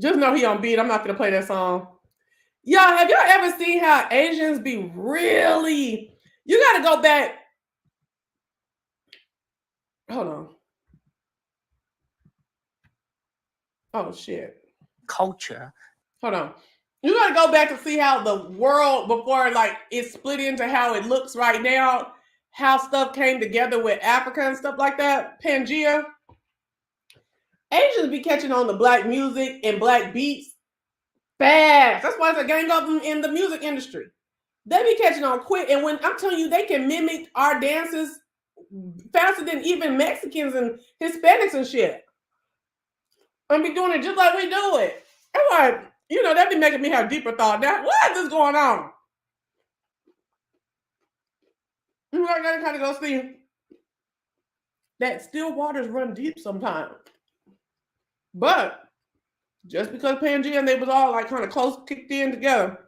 Just know he on beat. I'm not gonna play that song. Y'all, have y'all ever seen how Asians be really? You gotta go back. Hold on. Oh shit. Culture. Hold on. You gotta go back to see how the world before like it split into how it looks right now, how stuff came together with Africa and stuff like that. Pangea. Asians be catching on the black music and black beats fast. That's why it's a gang of them in the music industry. They be catching on quick. And when I'm telling you, they can mimic our dances faster than even Mexicans and Hispanics and shit. And be doing it just like we do it. I'm like, that be making me have deeper thought. Now, what is going on? you gotta kind of go see that still waters run deep sometimes. But just because Pangea and they was all like kind of close, kicked in together,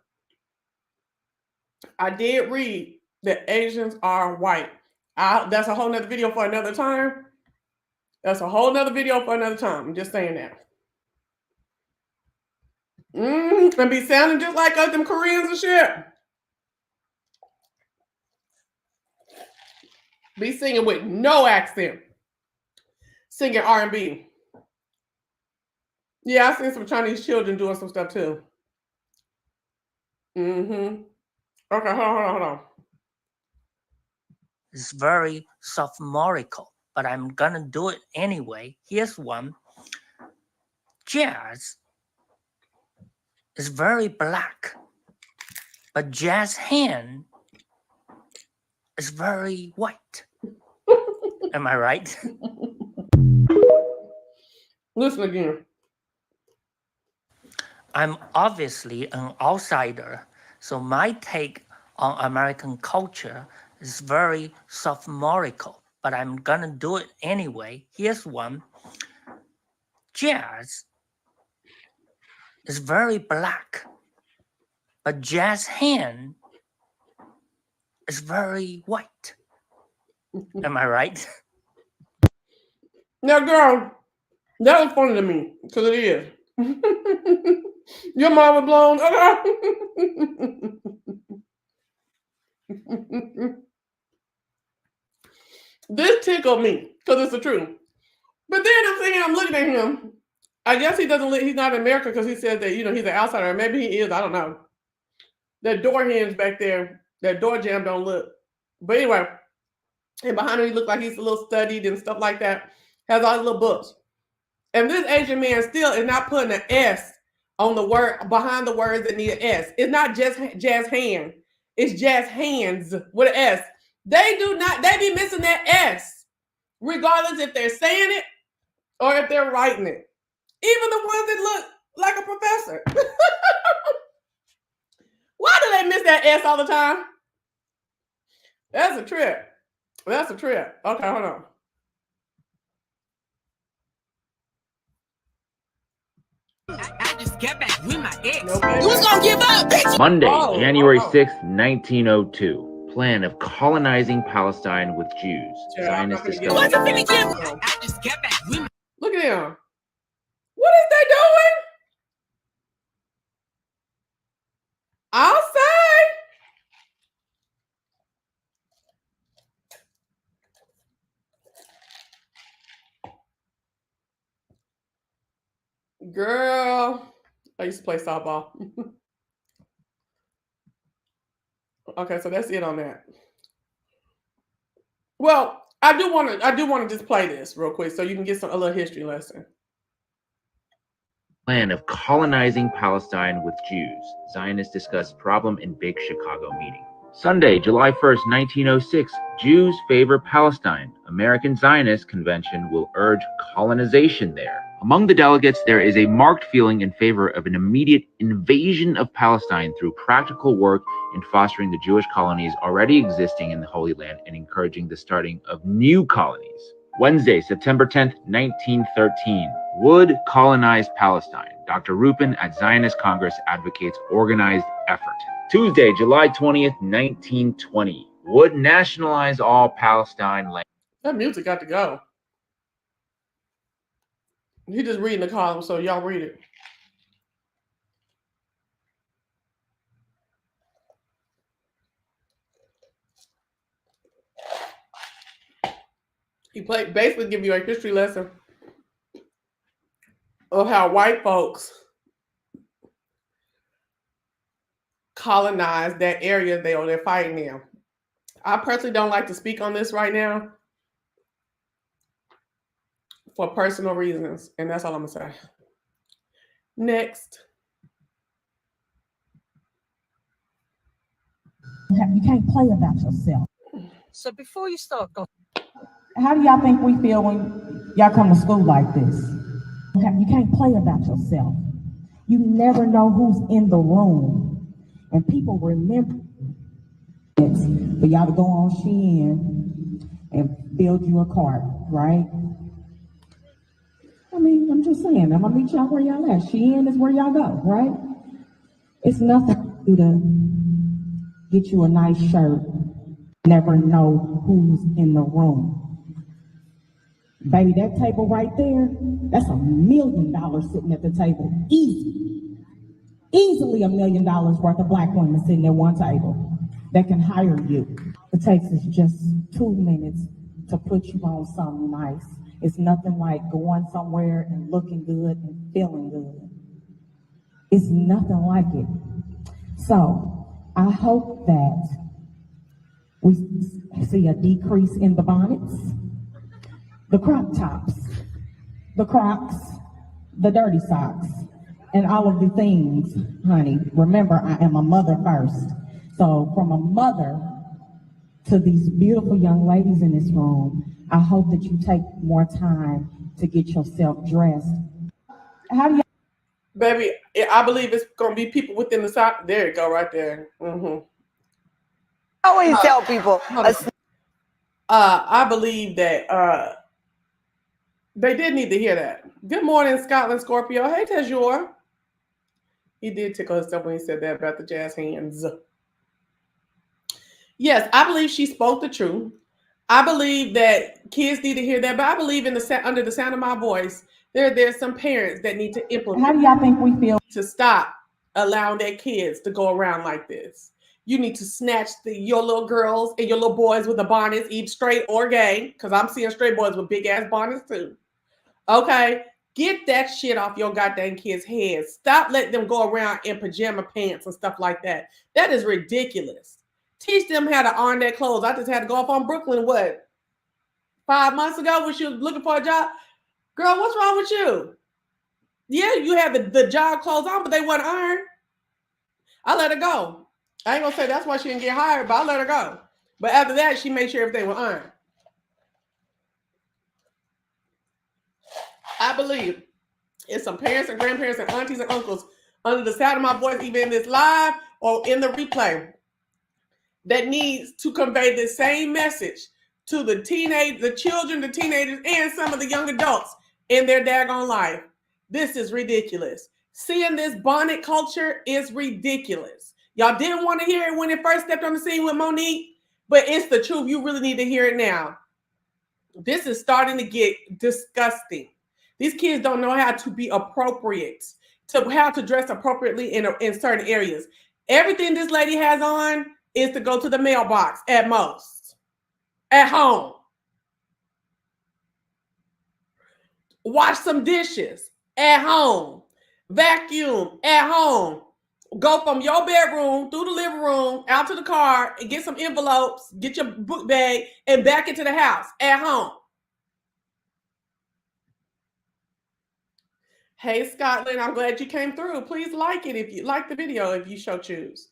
I did read that Asians are white. That's a whole nother video for another time. That's a whole nother video for another time. I'm just saying that. And be sounding just like us, them Koreans and shit. Be singing with no accent. Singing R&B. Yeah, I seen some Chinese children doing some stuff too. Okay, hold on. It's very sophomorical, but I'm gonna do it anyway. Here's one. Jazz is very black, but jazz hand is very white. Am I right? Listen again. I'm obviously an outsider, so my take on American culture is very sophomorical, but I'm gonna do it anyway. Here's one. Jazz is very black, but jazz hand is very white. Am I right? Now, girl, that was funny to me, because it is. Your mind was blown. This tickled me, because it's the truth. But then I'm looking at him. I guess he doesn't live, he's not in America because he said that, he's an outsider. Maybe he is, I don't know. That door hinge back there, that door jamb don't look. But anyway, and behind him, he looked like he's a little studied and stuff like that. Has all the little books. And this Asian man still is not putting an S on the word, behind the words that need an S. It's not just jazz hand. It's jazz hands with an S. They be missing that S, regardless if they're saying it or if they're writing it. Even the ones that look like a professor. Why do they miss that S all the time? That's a trip. That's a trip. Okay, hold on. I just got back with my ex. Okay. Who's gonna give up, bitch? Monday, January 6th, 1902. Plan of colonizing Palestine with Jews. Zionists discovered. I just got back with my. Look at him. What is they doing? I'll say. Girl, I used to play softball. Okay, so that's it on that. Well, I do want to just play this real quick so you can get a little history lesson. Plan of colonizing Palestine with Jews. Zionists discuss problem in big Chicago meeting. Sunday, July 1st, 1906. Jews favor Palestine. American Zionist Convention will urge colonization there. Among the delegates, there is a marked feeling in favor of an immediate invasion of Palestine through practical work in fostering the Jewish colonies already existing in the Holy Land and encouraging the starting of new colonies. Wednesday, September 10th, 1913. Would colonize Palestine. Dr. Rupin at Zionist Congress advocates organized effort. Tuesday, July 20th, 1920. Would nationalize all Palestine land. That music got to go. He just reading the column, so y'all read it. He basically give you a history lesson of how white folks colonized that area they're fighting in. I personally don't like to speak on this right now for personal reasons, and that's all I'm gonna say. Next. You can't play about yourself. So before you start gossiping, How do y'all think we feel when y'all come to school like this? You can't play about yourself. You never know who's in the room. And people remember it for y'all to go on Shein and build you a cart, right? I mean, I'm just saying, I'm gonna meet y'all where y'all at. Shein is where y'all go, right? It's nothing to get you a nice shirt, never know who's in the room. Baby, that table right there, that's $1 million sitting at the table. Easily $1 million worth of black women sitting at one table that can hire you. It takes us just 2 minutes to put you on something nice. It's nothing like going somewhere and looking good and feeling good. It's nothing like it. So I hope that we see a decrease in the bonnets, the crop tops, the Crocs, the dirty socks, and all of the things, honey. Remember, I am a mother first. So from a mother to these beautiful young ladies in this room, I hope that you take more time to get yourself dressed. How do you? Baby, I believe it's going to be people within the South. There you go, right there. Mm-hmm. I always tell people. I believe that they did need to hear that. Good morning, Scotland Scorpio. Hey, Tajor. He did tickle himself when he said that about the jazz hands. Yes, I believe she spoke the truth. I believe that kids need to hear that, but I believe in under the sound of my voice, there's some parents that need to implement. How do y'all think we feel to stop allowing their kids to go around like this? You need to snatch your little girls and your little boys with the bonnets, either straight or gay, because I'm seeing straight boys with big ass bonnets too. Okay, get that shit off your goddamn kids' heads. Stop letting them go around in pajama pants and stuff like that. That is ridiculous. Teach them how to iron their clothes. I just had to go off on Brooklyn, 5 months ago when she was looking for a job. Girl, what's wrong with you? Yeah, you have the job clothes on, but they weren't ironed. I let her go. I ain't gonna say that's why she didn't get hired, but I let her go. But after that, she made sure everything was ironed. I believe it's some parents and grandparents and aunties and uncles under the sound of my voice, even in this live or in the replay, that needs to convey the same message to the children, the teenagers, and some of the young adults in their daggone life. This is ridiculous. Seeing this bonnet culture is ridiculous. Y'all didn't want to hear it when it first stepped on the scene with Monique, but it's the truth. You really need to hear it now. This is starting to get disgusting. These kids don't know how to be appropriate, to how to dress appropriately in certain areas. Everything this lady has on is to go to the mailbox at most. At home. Wash some dishes at home. Vacuum at home. Go from your bedroom through the living room out to the car and get some envelopes, get your book bag, and back into the house at home. Hey, Scotland, I'm glad you came through. Please like it if you like the video, if you so choose.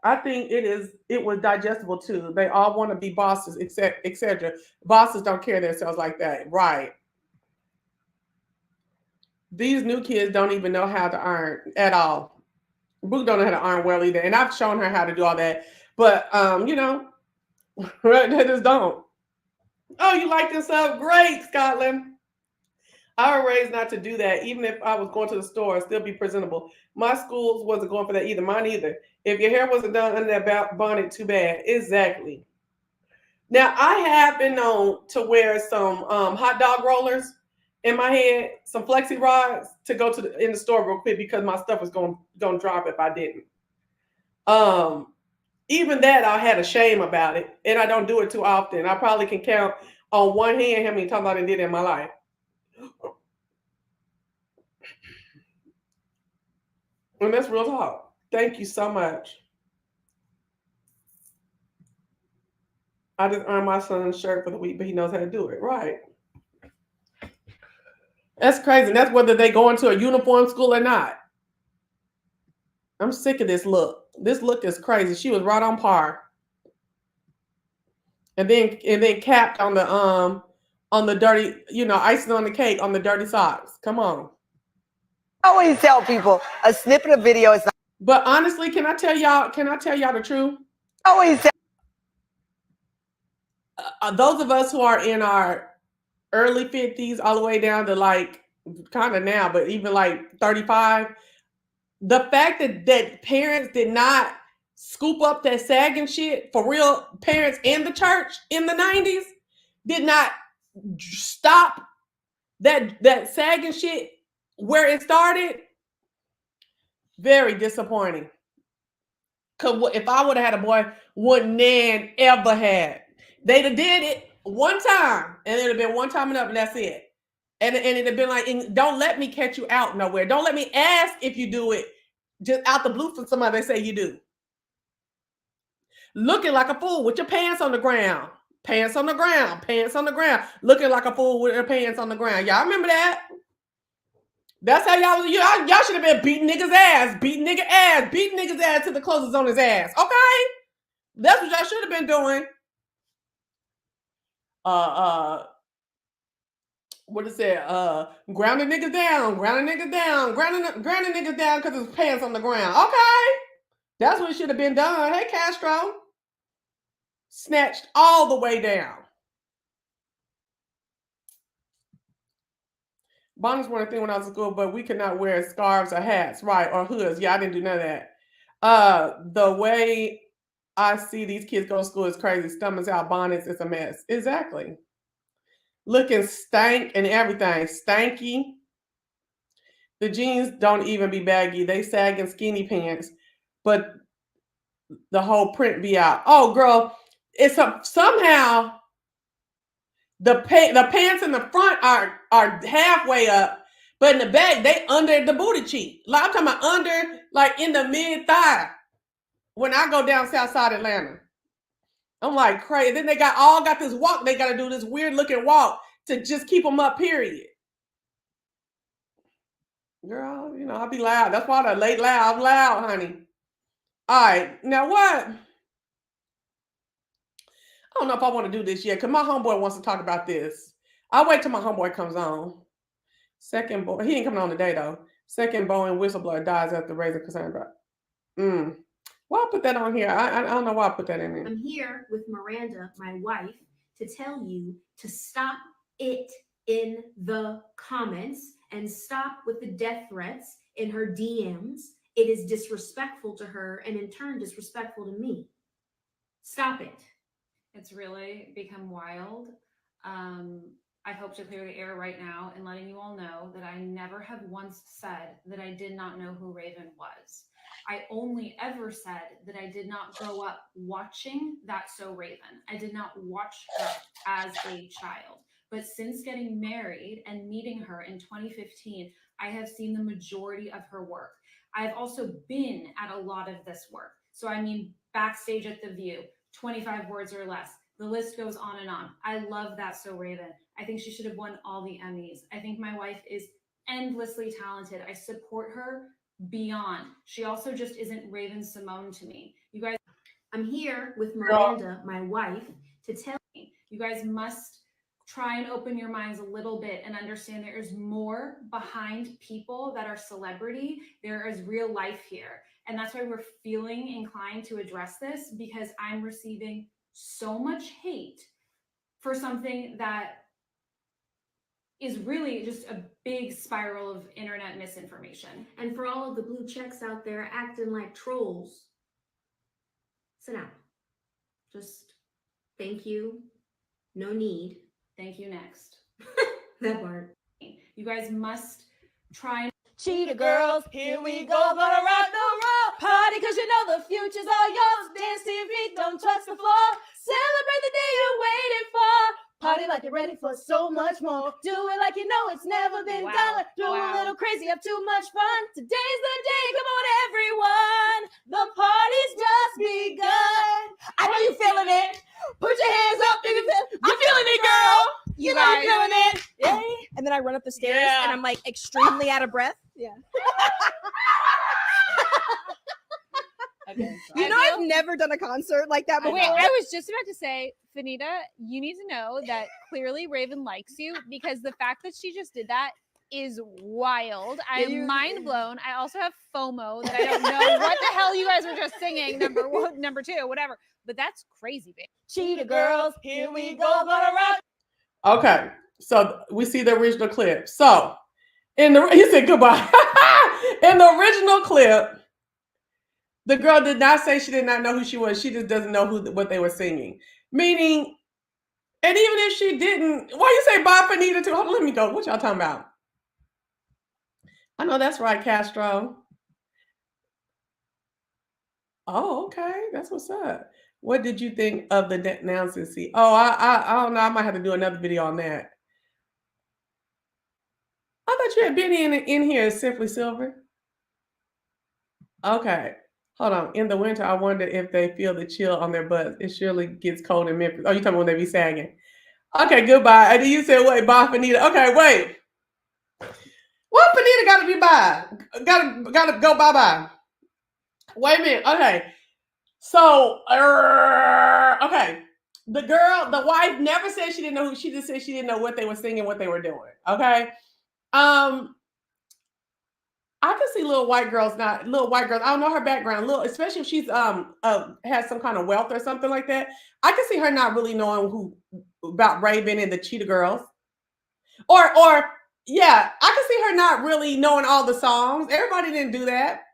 I think it was digestible too. They all want to be bosses, etc. Bosses don't care themselves like that. Right. These new kids don't even know how to iron at all. Brooke don't know how to iron well either. And I've shown her how to do all that. But they just don't. Oh, you like this up? Great, Scotland. I was raised not to do that. Even if I was going to the store, still be presentable. My schools wasn't going for that either. Mine either. If your hair wasn't done under that bonnet, too bad. Exactly. Now, I have been known to wear some hot dog rollers in my head, some flexi rods to go in the store real quick because my stuff was going to drop if I didn't. Even that, I had a shame about it, and I don't do it too often. I probably can count on one hand how many times I did it in my life. And that's real talk. Thank you so much. I just earned my son's shirt for the week, but he knows how to do it. Right. That's crazy. And that's whether they go into a uniform school or not. I'm sick of this look. This look is crazy. She was right on par. And then capped on the dirty, icing on the cake on the dirty socks. Come on. I always tell people a snippet of video is not. But honestly, can I tell y'all the truth? I always tell. those of us who are in our early 50s all the way down to like kind of now, but even like 35, the fact that parents did not scoop up that sagging shit for real, parents in the church in the 90s did not stop that sagging shit where it started. Very disappointing. Cause if I would have had a boy, what Nan ever had, they'd have did it one time, and it'd have been one time and up, and that's it. And it'd have been like, don't let me catch you out nowhere. Don't let me ask if you do it just out the blue from somebody they say you do. Looking like a fool with your pants on the ground, pants on the ground, pants on the ground. Looking like a fool with your pants on the ground. Y'all remember that? That's how y'all should have been beating niggas' ass, beating niggas' ass till the clothes is on his ass. Okay, that's what y'all should have been doing. What is it? Grounding niggas down, grounding niggas down because his pants on the ground. Okay, that's what should have been done. Hey, Castro, snatched all the way down. Bonnets were a thing when I was in school, but we could not wear scarves or hats, right, or hoods. Yeah, I didn't do none of that. The way I see these kids go to school is crazy. Stomachs out, bonnets, it's a mess. Exactly. Looking stank and everything. Stanky. The jeans don't even be baggy. They sag in skinny pants, but the whole print be out. Oh, girl, it's somehow the pants in the front are halfway up, but in the back they under the booty cheek. Like I'm talking about under, like in the mid thigh. When I go down South Side Atlanta, I'm like crazy. Then they got this walk. They got to do this weird looking walk to just keep them up. Period. Girl, I'll be loud. That's why I late loud. I'm loud, honey. All right, now what? I don't know if I want to do this yet because my homeboy wants to talk about this. I'll wait till my homeboy comes on. Second boy, he ain't coming on today though. Second Boeing whistleblower dies after raising concern about. Why I put that on here? I don't know why I put that in there. I'm here with Miranda, my wife, to tell you to stop it in the comments and stop with the death threats in her DMs. It is disrespectful to her and in turn disrespectful to me. Stop it. It's really become wild. I hope to clear the air right now and letting you all know that I never have once said that I did not know who Raven was. I only ever said that I did not grow up watching That's So Raven. I did not watch her as a child. But since getting married and meeting her in 2015, I have seen the majority of her work. I've also been at a lot of this work. So I mean, backstage at The View, 25 words or less. The list goes on and on. I love That's So Raven. I think she should have won all the Emmys. I think my wife is endlessly talented. I support her beyond. She also just isn't Raven Simone to me. You guys, I'm here with Miranda, my wife, to tell me. You guys must try and open your minds a little bit and understand there is more behind people that are celebrity. There is real life here. And that's why we're feeling inclined to address this, because I'm receiving so much hate for something that is really just a big spiral of internet misinformation. And for all of the blue checks out there acting like trolls, sit down. Just thank you. No need. Thank you next. That part. You guys must try and Cheetah girls, here we go, gonna rock the world. Party cause you know the future's all yours. Dance to your feet, don't touch the floor. Celebrate the day you're waiting for. Party like you're ready for so much more. Do it like you know it's never been done. Do a little crazy, have too much fun. Today's the day, come on everyone. The party's just begun. I know you're feeling it. Put your hands up if you feel it. I'm feeling it, girl. You know I'm feeling it. Yay. And then I run up the stairs and I'm like extremely out of breath. Yeah. Okay, you know, I've never done a concert like that before. Wait, I was just about to say, Fanita, you need to know that clearly Raven likes you, because the fact that she just did that is wild. I am you- mind blown. I also have FOMO that I don't know what the hell you guys were just singing. Number one, number two, whatever. But that's crazy, babe. Cheetah girls, here we go, gonna rock. Okay, so we see the original clip. So he said goodbye. In the original clip, the girl did not say she did not know who she was. She just doesn't know what they were singing. Meaning, and even if she didn't, why you say bye Fanita too? Hold on, let me go. What y'all talking about? I know that's right, Castro. Oh, okay. That's what's up. What did you think of the announcement? See, oh, I don't know. I might have to do another video on that. I thought you had been in here as Simply Silver. Okay. Hold on. In the winter, I wonder if they feel the chill on their butts. It surely gets cold in Memphis. Oh, you talking about when they be sagging? Okay, goodbye. And then you said, wait, bye, Fanita. Okay, wait. What Fanita got to be bye? Gotta go bye-bye. Wait a minute. Okay. So, okay. The wife never said she didn't know who. She just said she didn't know what they were singing, what they were doing. Okay. I can see little white girls. I don't know her background. Especially if she's has some kind of wealth or something like that. I can see her not really knowing about Raven and the Cheetah Girls. Or yeah, I can see her not really knowing all the songs. Everybody didn't do that.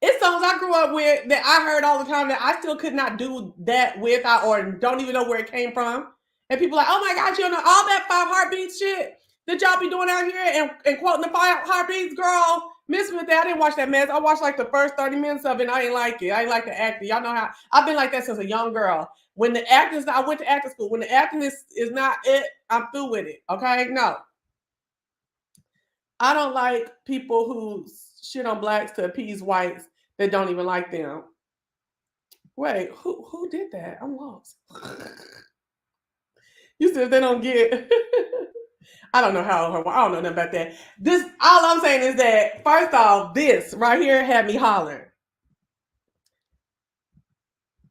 It's songs I grew up with that I heard all the time that I still could not do that with, or don't even know where it came from. And people are like, oh my gosh, you don't know all that 5 heartbeats shit that y'all be doing out here and quoting the 5 heartbeats, girl. Miss me with that. I didn't watch that mess. I watched like the first 30 minutes of it and I didn't like it. I didn't like the acting. Y'all know how I've been like that since a young girl. When the acting I went to acting school. When the acting is not it, I'm through with it. Okay? No. I don't like people who shit on blacks to appease whites that don't even like them. Wait, who did that? I'm lost. You said they don't get. I don't know how. I don't know nothing about that. All I'm saying is that first off, this right here had me hollering.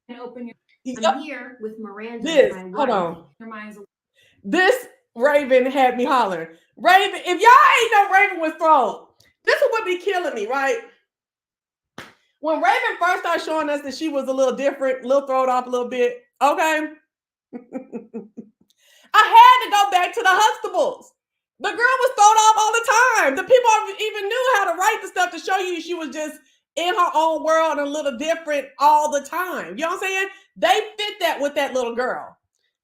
I'm here with Miranda. My Hold wife. on. Your mind's This Raven had me hollering. Raven, if y'all ain't know Raven was thrown, this is what be killing me, right? When Raven first started showing us that she was a little different, a little thrown off a little bit, okay? I had to go back to the Huxtables. The girl was thrown off all the time. The people even knew how to write the stuff to show you she was just in her own world and a little different all the time. You know what I'm saying? They fit that with that little girl.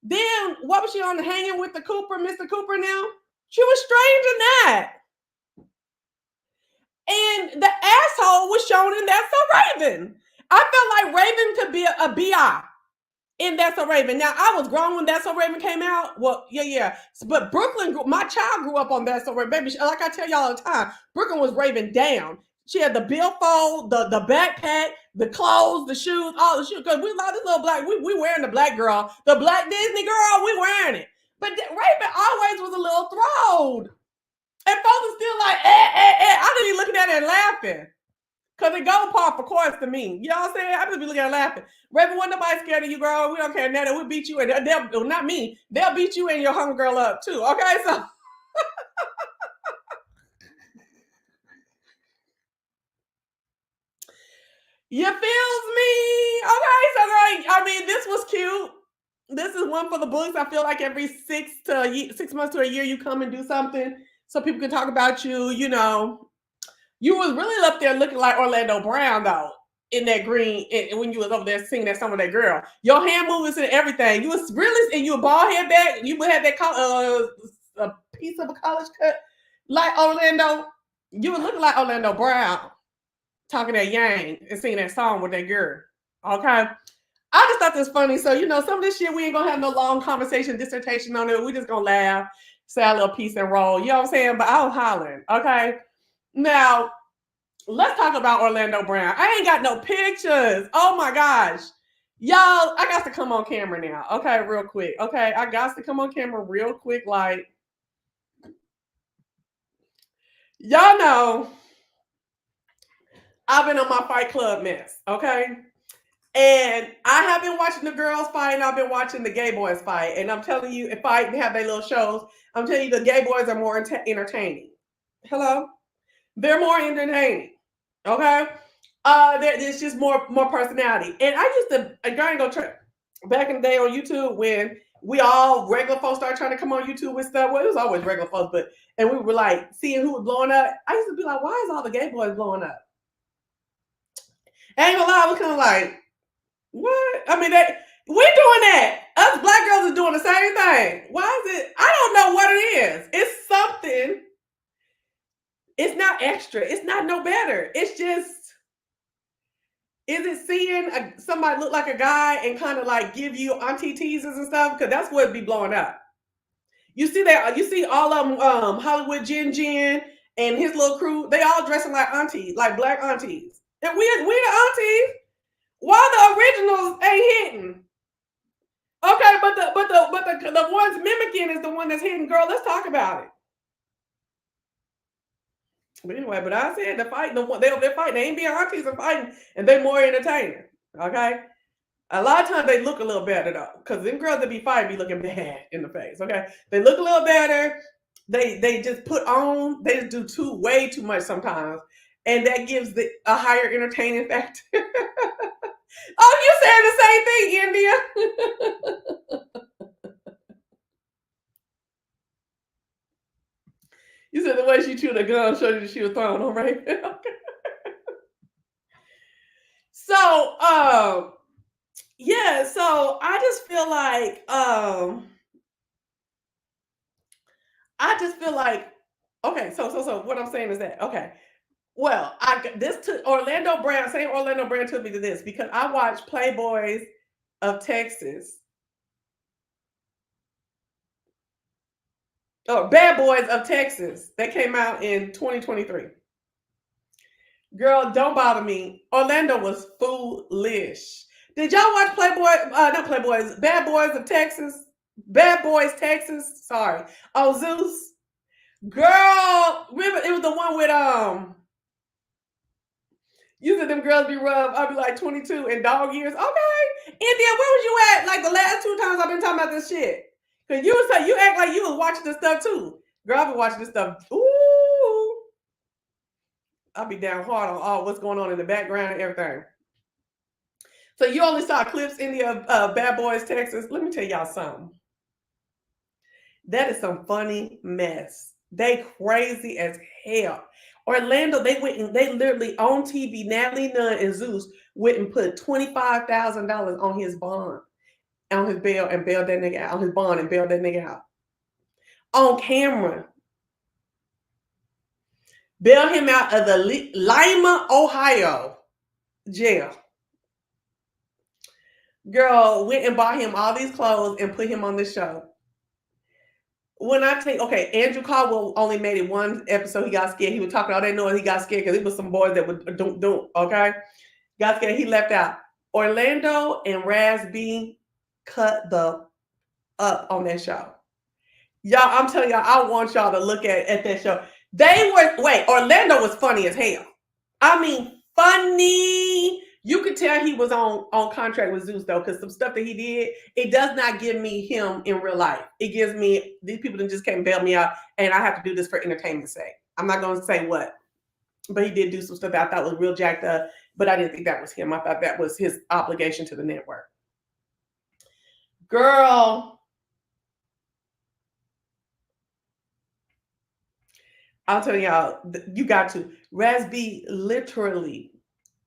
Then what was she on hanging with the Cooper, Mr. Cooper now? She was strange in that. And the asshole was shown in That's So Raven. I felt like Raven could be a BI in That's So Raven. Now, I was grown when That's So Raven came out. Well, yeah. But Brooklyn, my child grew up on That's So Raven. Baby, like I tell y'all all the time, Brooklyn was Raven down. She had the billfold, the backpack, the clothes, the shoes, all the shoes. Because we love this little black, we wearing the black girl, the black Disney girl, we wearing it. But Raven always was a little throwed. And folks are still like, I didn't be looking at it and laughing. Because it go par for course to me. You know what I'm saying? I just be looking at it laughing. Raven, wasn't nobody scared of you, girl. We don't care now that we'll beat you. And they'll not me. They'll beat you and your hungry girl up too. Okay, so. You feels me? Okay, so girl, I mean, this was cute. This is one for the books. I feel like every 6 months to a year, you come and do something so people can talk about you, you know. You was really up there looking like Orlando Brown, though, in that green, when you was over there singing that song with that girl. Your hand movements and everything. You was really, and you a bald head back. You had that a piece of a college cut like Orlando. You were looking like Orlando Brown, talking that yang and singing that song with that girl. Okay? I just thought this funny. So, you know, some of this shit, we ain't going to have no long conversation, dissertation on it. We just going to laugh, say a little piece and roll. You know what I'm saying? But I was hollering. Okay? Now, let's talk about Orlando Brown. I ain't got no pictures. Oh my gosh. Y'all, I got to come on camera now. Okay, real quick. Okay, I got to come on camera real quick. Like, y'all know, I've been on my Fight Club mess. Okay? And I have been watching the girls fight, and I've been watching the gay boys fight. And I'm telling you, if I have their little shows, I'm telling you, the gay boys are more entertaining. Hello? They're more entertaining. Okay? There's just more personality. And I used to, I ain't gonna try back in the day on YouTube when we all regular folks started trying to come on YouTube with stuff. Well, it was always regular folks, and we were like seeing who was blowing up. I used to be like, why is all the gay boys blowing up? I ain't gonna lie, I was kind of like, what? I mean, we're doing that. Us black girls are doing the same thing. Why is it? I don't know what it is. It's something. It's not extra. It's not no better. It's just, is it seeing somebody look like a guy and kind of like give you auntie teasers and stuff? Because that's what it be blowing up. You see that? You see all of them, Hollywood Jen and his little crew. They all dressing like aunties, like black aunties. And we the aunties. Why the originals ain't hitting? Okay, but the ones mimicking is the one that's hitting. Girl, let's talk about it. But anyway, but I said they're fighting. They're fighting. They ain't being aunties are fighting, and they're more entertaining. Okay, a lot of times they look a little better though, because them girls that be fighting be looking bad in the face. Okay, they look a little better. They just put on. They just do way too much sometimes, and that gives a higher entertaining factor. Oh, you saying the same thing, India? You said the way she chewed a gun showed you that she was throwing on, right? So, yeah. So I just feel like, okay. So what I'm saying is that, okay. Well, this took Orlando Brown. Same Orlando Brown took me to this because I watched Playboys of Texas. Oh, Bad Boys of Texas. That came out in 2023. Girl, don't bother me. Orlando was foolish. Did y'all watch not Playboys, Bad Boys of Texas? Bad Boys Texas. Sorry. Oh, Zeus. Girl, remember it was the one with you said them girls be rough. I'll be like 22 and dog years. Okay. India, where was you at like the last 2 times I've been talking about this shit? Because you act like you was watching this stuff too. Girl, I've been watching this stuff. Ooh. I'll be down hard on all what's going on in the background and everything. So you only saw clips in the Bad Boys Texas. Let me tell y'all something. That is some funny mess. They crazy as hell. Orlando, they literally on TV, Natalie Nunn and Zeus went and put $25,000 on his bond, on his bail, and bailed that nigga out, on his bond and bailed that nigga out. On camera. Bailed him out of the Lima, Ohio jail. Girl went and bought him all these clothes and put him on the show. When I take, okay, Andrew Caldwell only made it one episode. He got scared. He was talking all that noise. He got scared because it was some boys that would don't, okay? Got scared. He left out. Orlando and Raz B cut the up on that show. Y'all, I'm telling y'all, I want y'all to look at that show. Orlando was funny as hell. I mean, funny. You could tell he was on contract with Zeus though, because some stuff that he did, it does not give me him in real life. It gives me, these people that just can't bail me out, and I have to do this for entertainment's sake. I'm not going to say what, but he did do some stuff that I thought was real jacked up, but I didn't think that was him. I thought that was his obligation to the network. Girl, I'll tell y'all, you got to. Raz B literally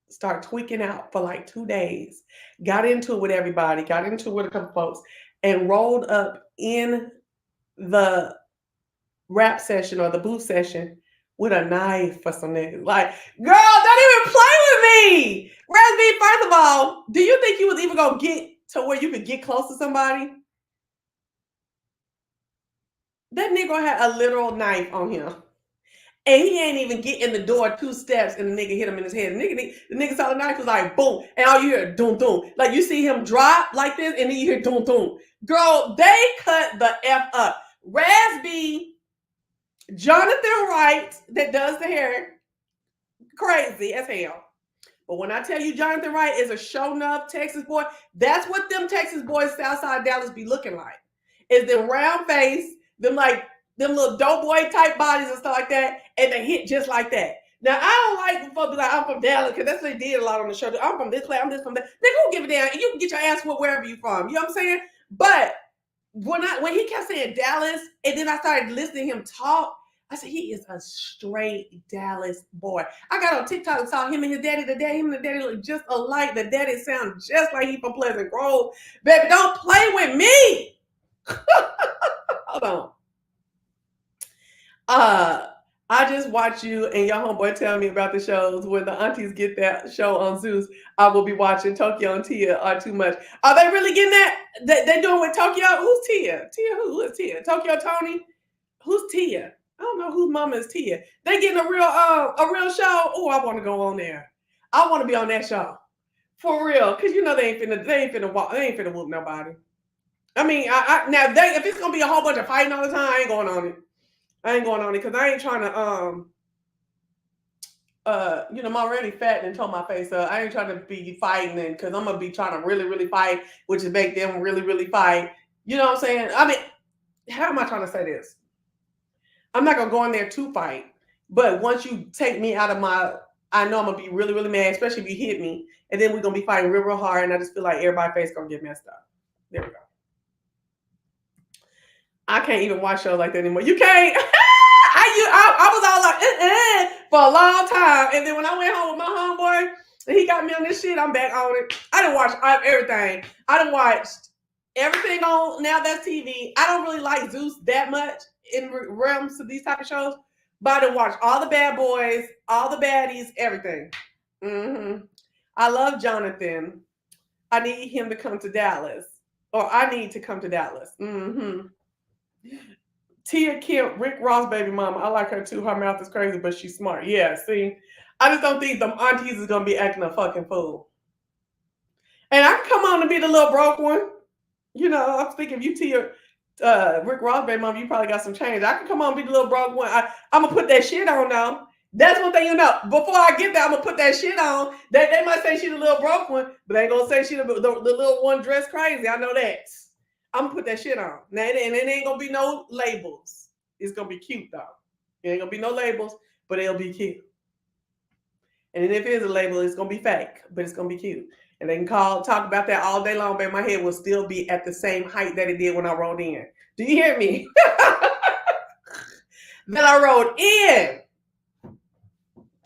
start tweaking out for like 2 days, got into it with everybody, got into it with a couple folks, and rolled up in the rap session or the booth session with a knife for some niggas. Like, girl, don't even play with me. Raz B, first of all, do you think you was even gonna get to where you could get close to somebody? That nigga had a literal knife on him. And he ain't even get in the door 2 steps, and the nigga hit him in his head. The nigga saw the knife, was like, boom. And all you hear, doom, doom. Like, you see him drop like this, and then you hear, doom, doom. Girl, they cut the F up. Raz B, Jonathan Wright, that does the hair, crazy as hell. But when I tell you Jonathan Wright is a show-enough Texas boy, that's what them Texas boys Southside Dallas be looking like. Is them round face, them little dope boy type bodies and stuff like that, and they hit just like that. Now I don't like folks be like, I'm from Dallas, because that's what they did a lot on the show. I'm from this place, I'm this from that. They don't give a damn, and you can get your ass whooped wherever you from. You know what I'm saying? But when he kept saying Dallas, and then I started listening to him talk, I said, he is a straight Dallas boy. I got on TikTok and saw him and his daddy. Him and the daddy look just alike. The daddy sound just like he from Pleasant Grove. Baby, don't play with me. Hold on. I just watched you and your homeboy tell me about the shows when the aunties get that show on Zeus. I will be watching. Tokyo and Tia are too much. Are they really getting that? They doing with Tokyo? Who's Tia? Tia who? Who is Tia? Tokyo Tony? Who's Tia? I don't know whose mama is Tia. They getting a real show. Oh, I want to go on there. I want to be on that show for real, cause you know they ain't finna whoop nobody. I mean, now if it's gonna be a whole bunch of fighting all the time, I ain't going on it. Because I ain't trying to I'm already fat and tore my face up. I ain't trying to be fighting, and because I'm gonna be trying to really, really fight, which is make them really, really fight. You know what I'm saying? I mean, how am I trying to say this? I'm not gonna go in there to fight, but once you take me out of I know I'm gonna be really, really mad, especially if you hit me, and then we're gonna be fighting real, real hard, and I just feel like everybody's face gonna get messed up. There we go. I can't even watch shows like that anymore. You can't. I was all like, for a long time, and then when I went home with my homeboy, and he got me on this shit, I'm back on it. I done watched everything. I done watched everything on Now That's TV. I don't really like Zeus that much in realms of these type of shows, but I done watched all the Bad Boys, all the baddies, everything. I love Jonathan. I need him to come to Dallas, or I need to come to Dallas. Tia Kemp, Rick Ross' baby mama. I like her too. Her mouth is crazy, but she's smart. Yeah, see, I just don't think them aunties is gonna be acting a fucking fool. And I can come on and be the little broke one. You know, I'm thinking if you Tia, Rick Ross' baby mama, you probably got some change. I can come on and be the little broke one. I'm gonna put that shit on now. That's one thing you know. Before I get there, I'm gonna put that shit on. They might say she's the little broke one, but they ain't gonna say she the little one dressed crazy. I know that. I'm gonna put that shit on. Now, and it ain't gonna be no labels. It's gonna be cute though. It ain't gonna be no labels, but it'll be cute. And then if it is a label, it's gonna be fake, but it's gonna be cute. And they can talk about that all day long, but my head will still be at the same height that it did when I rolled in. Do you hear me? Then I rolled in.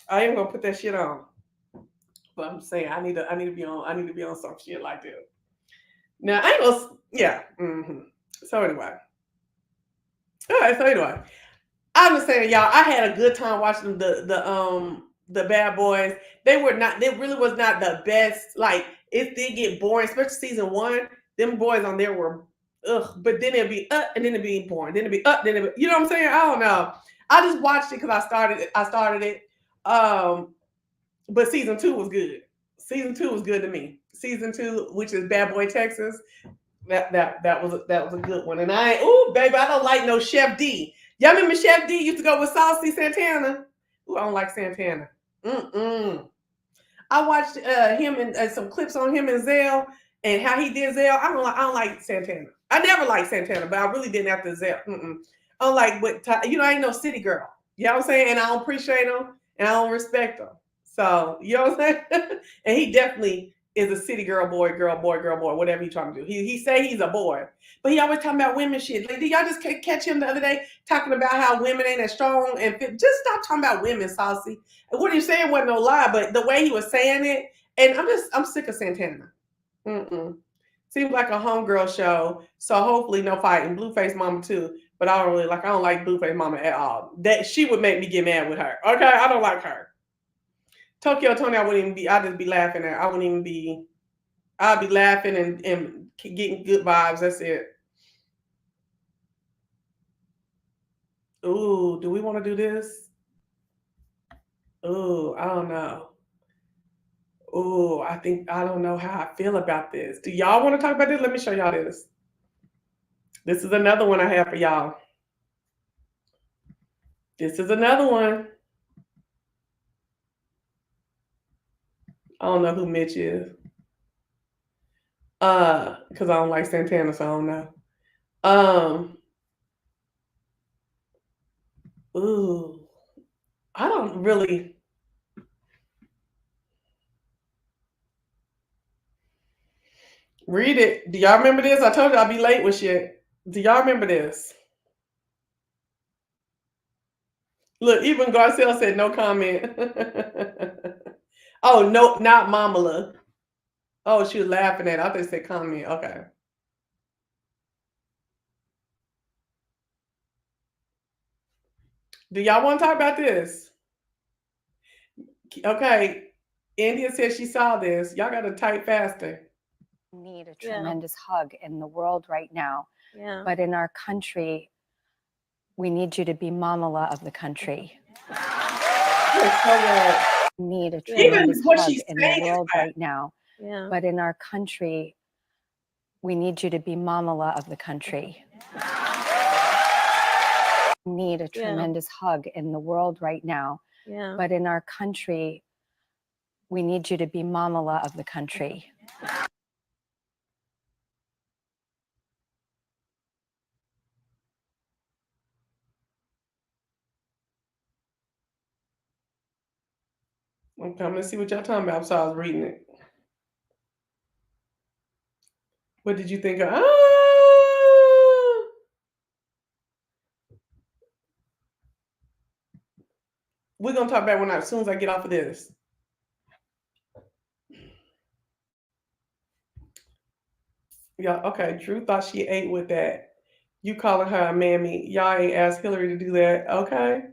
I ain't gonna put that shit on. But I'm saying I need to be on some shit like that. Now I ain't gonna, yeah. So anyway. All right, so anyway. I'm just saying, y'all, I had a good time watching the Bad Boys. They really was not the best. Like, it did get boring, especially season 1. Them boys on there were but then it'd be and then it'd be boring. Then it'd be then it'd be, you know what I'm saying? I don't know. I just watched it because I started it. But season 2 was good. Season 2 was good to me. Season 2, which is Bad Boy Texas, that was a good one. And baby, I don't like no Chef D. Y'all remember Chef D used to go with Saucy Santana? Ooh, I don't like Santana. I watched him and some clips on him and Zell and how he did Zell. I don't like Santana. I never liked Santana, but I really didn't after Zell. I don't like, but I ain't no city girl. You know what I'm saying? And I don't appreciate him and I don't respect him. So, you know what I'm saying? And he definitely is a city girl, boy, whatever he's trying to do. He say he's a boy, but he always talking about women shit. Like, did y'all just catch him the other day talking about how women ain't as strong and fit? Just stop talking about women, Saucy. And what he saying wasn't no lie, but the way he was saying it, and I'm sick of Santana. Seems like a homegirl show, so hopefully no fighting. Blueface Mama too, but I don't like Blueface Mama at all. That she would make me get mad with her. Okay, I don't like her. Tokyo Tony, I'd just be laughing at. I'd be laughing and getting good vibes. That's it. Ooh, do we want to do this? Ooh, I don't know. Ooh, I don't know how I feel about this. Do y'all want to talk about this? Let me show y'all this. This is another one I have for y'all. This is another one. I don't know who Mitch is. Because I don't like Santana, so I don't know. Ooh. I don't really. Read it. Do y'all remember this? I told you I'd be late with shit. Do y'all remember this? Look, even Garcelle said no comment. Oh, no, not Mamala. Oh, she was laughing at it. I thought they said comment. Okay. Do y'all want to talk about this? Okay. India said she saw this. Y'all got to type faster. Need a tremendous hug in the world right now. Yeah. But in our country, we need you to be Mamala of the country. Need a tremendous hug in the world right now. Yeah. But in our country, we need you to be Mamala of the country. Need a tremendous hug in the world right now. Yeah. But in our country, we need you to be Mamala of the country. I'm coming to see what y'all talking about, so I was reading it. What did you think of? We're going to talk about it as soon as I get off of this. Yeah, okay. Drew thought she ate with that. You calling her a mammy. Y'all ain't asked Hillary to do that. Okay.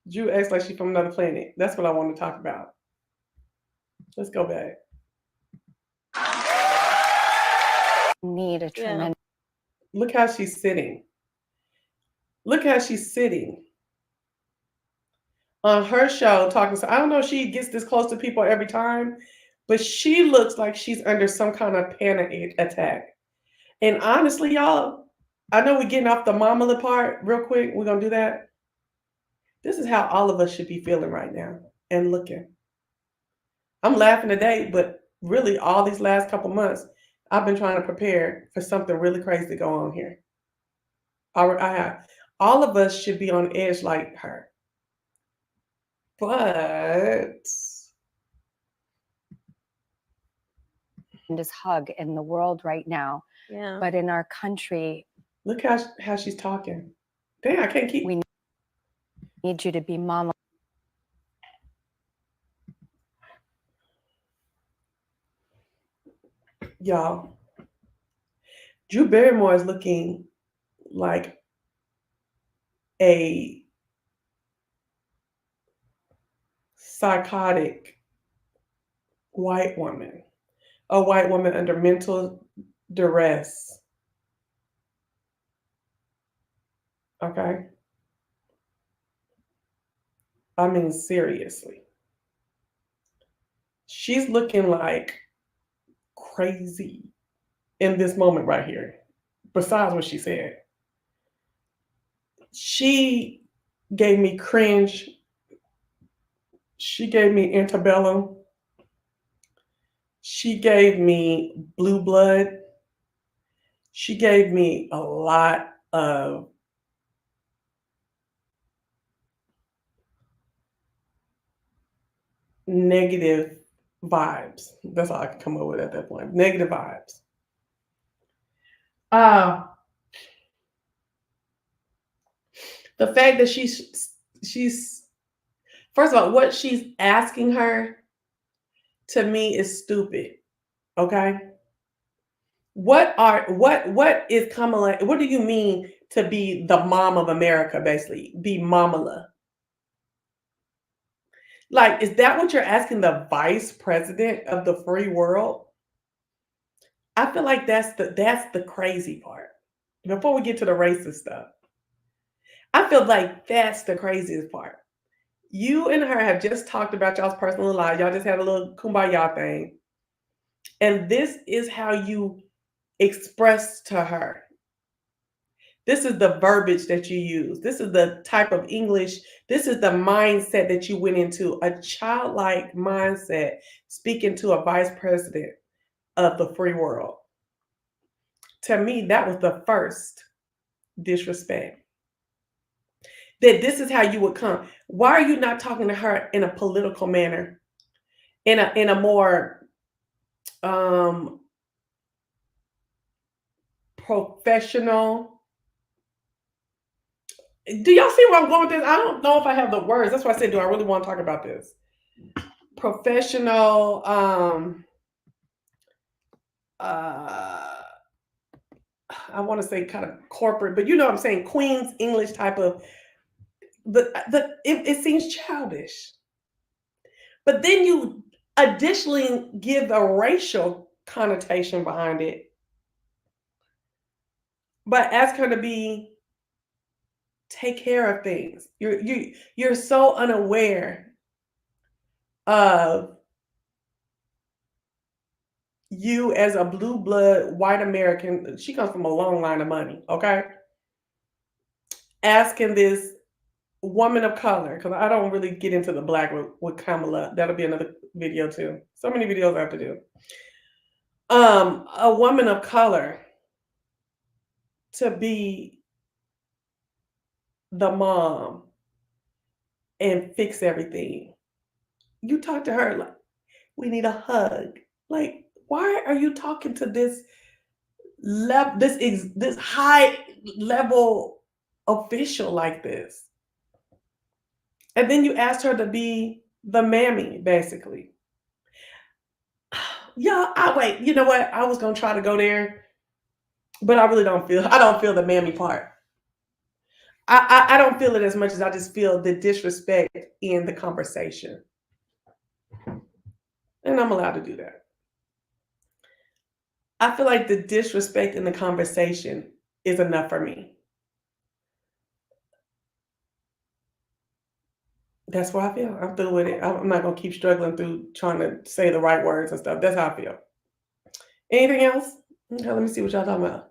Drew acts like she's from another planet. That's what I want to talk about. Let's go back. Need a tremendous. Look how she's sitting. Look how she's sitting. On her show, talking. So I don't know if she gets this close to people every time, but she looks like she's under some kind of panic attack. And honestly, y'all, I know we're getting off the mamala part real quick. We're going to do that. This is how all of us should be feeling right now and looking. I'm laughing today, but really all these last couple months, I've been trying to prepare for something really crazy to go on here. I have. All of us should be on edge like her. But This hug in the world right now. Yeah. But in our country, look how she's talking. Dang, I can't keep. We need you to be Mama. Y'all, Drew Barrymore is looking like a psychotic white woman, a white woman under mental duress. Okay? I mean, seriously. She's looking like crazy in this moment right here, besides what she said. She gave me cringe. She gave me antebellum. She gave me Blue Blood. She gave me a lot of negative vibes. That's all I could come up with at that point. Negative vibes. The fact that she's first of all, what she's asking her to me is stupid. Okay? What is Kamala? What do you mean to be the mom of America, basically? Be Mamala. Like, is that what you're asking the vice president of the free world? I feel like that's the crazy part. Before we get to the racist stuff, I feel like that's the craziest part. You and her have just talked about y'all's personal lives. Y'all just had a little kumbaya thing. And this is how you express to her This is the verbiage that you use. This is the type of English. This is the mindset that you went into, a childlike mindset, speaking to a vice president of the free world. To me, that was the first disrespect. That this is how you would come. Why are you not talking to her in a political manner, in a more professional? Do y'all see where I'm going with this? I don't know if I have the words. That's why I said, do I really want to talk about this? Professional, I want to say kind of corporate, but you know what I'm saying, Queen's English type of, it seems childish. But then you additionally give a racial connotation behind it. But ask her to take care of things. You're so unaware of you as a blue blood white American. She comes from a long line of money, okay? Asking this woman of color, because I don't really get into the black with Kamala. That'll be another video too. So many videos I have to do. A woman of color to be the mom and fix everything. You talk to her like, we need a hug. Like, why are you talking to this this high level official like this? And then you asked her to be the mammy, basically. Yeah, wait, you know what? I was gonna try to go there, but I really don't feel the mammy part. I don't feel it as much as I just feel the disrespect in the conversation. And I'm allowed to do that. I feel like the disrespect in the conversation is enough for me. That's what I feel. I'm through with it. I'm not going to keep struggling through trying to say the right words and stuff. That's how I feel. Anything else? Okay, let me see what y'all talking about.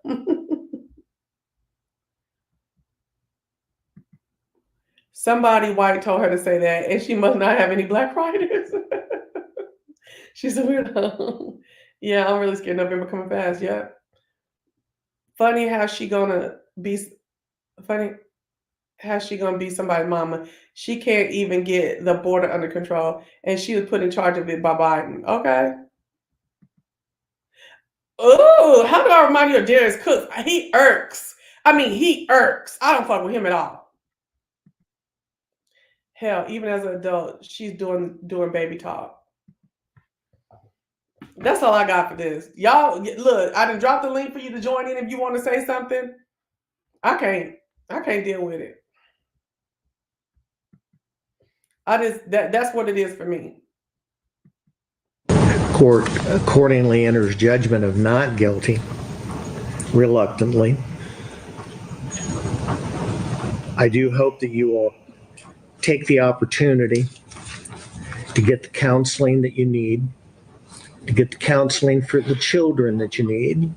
Somebody white told her to say that, and she must not have any black writers. She's a weirdo. Yeah, I'm really scared November coming fast. Yeah. Funny how she gonna be somebody's mama. She can't even get the border under control, and she was put in charge of it by Biden. Okay. Oh, how do I remind you of Darius Cook? He irks. He irks. I don't fuck with him at all. Hell, even as an adult, she's doing baby talk. That's all I got for this. Y'all, look, I done dropped the link for you to join in if you want to say something. I can't deal with it. That's what it is for me. Court accordingly enters judgment of not guilty, reluctantly. I do hope that you will take the opportunity to get the counseling that you need, to get the counseling for the children that you need,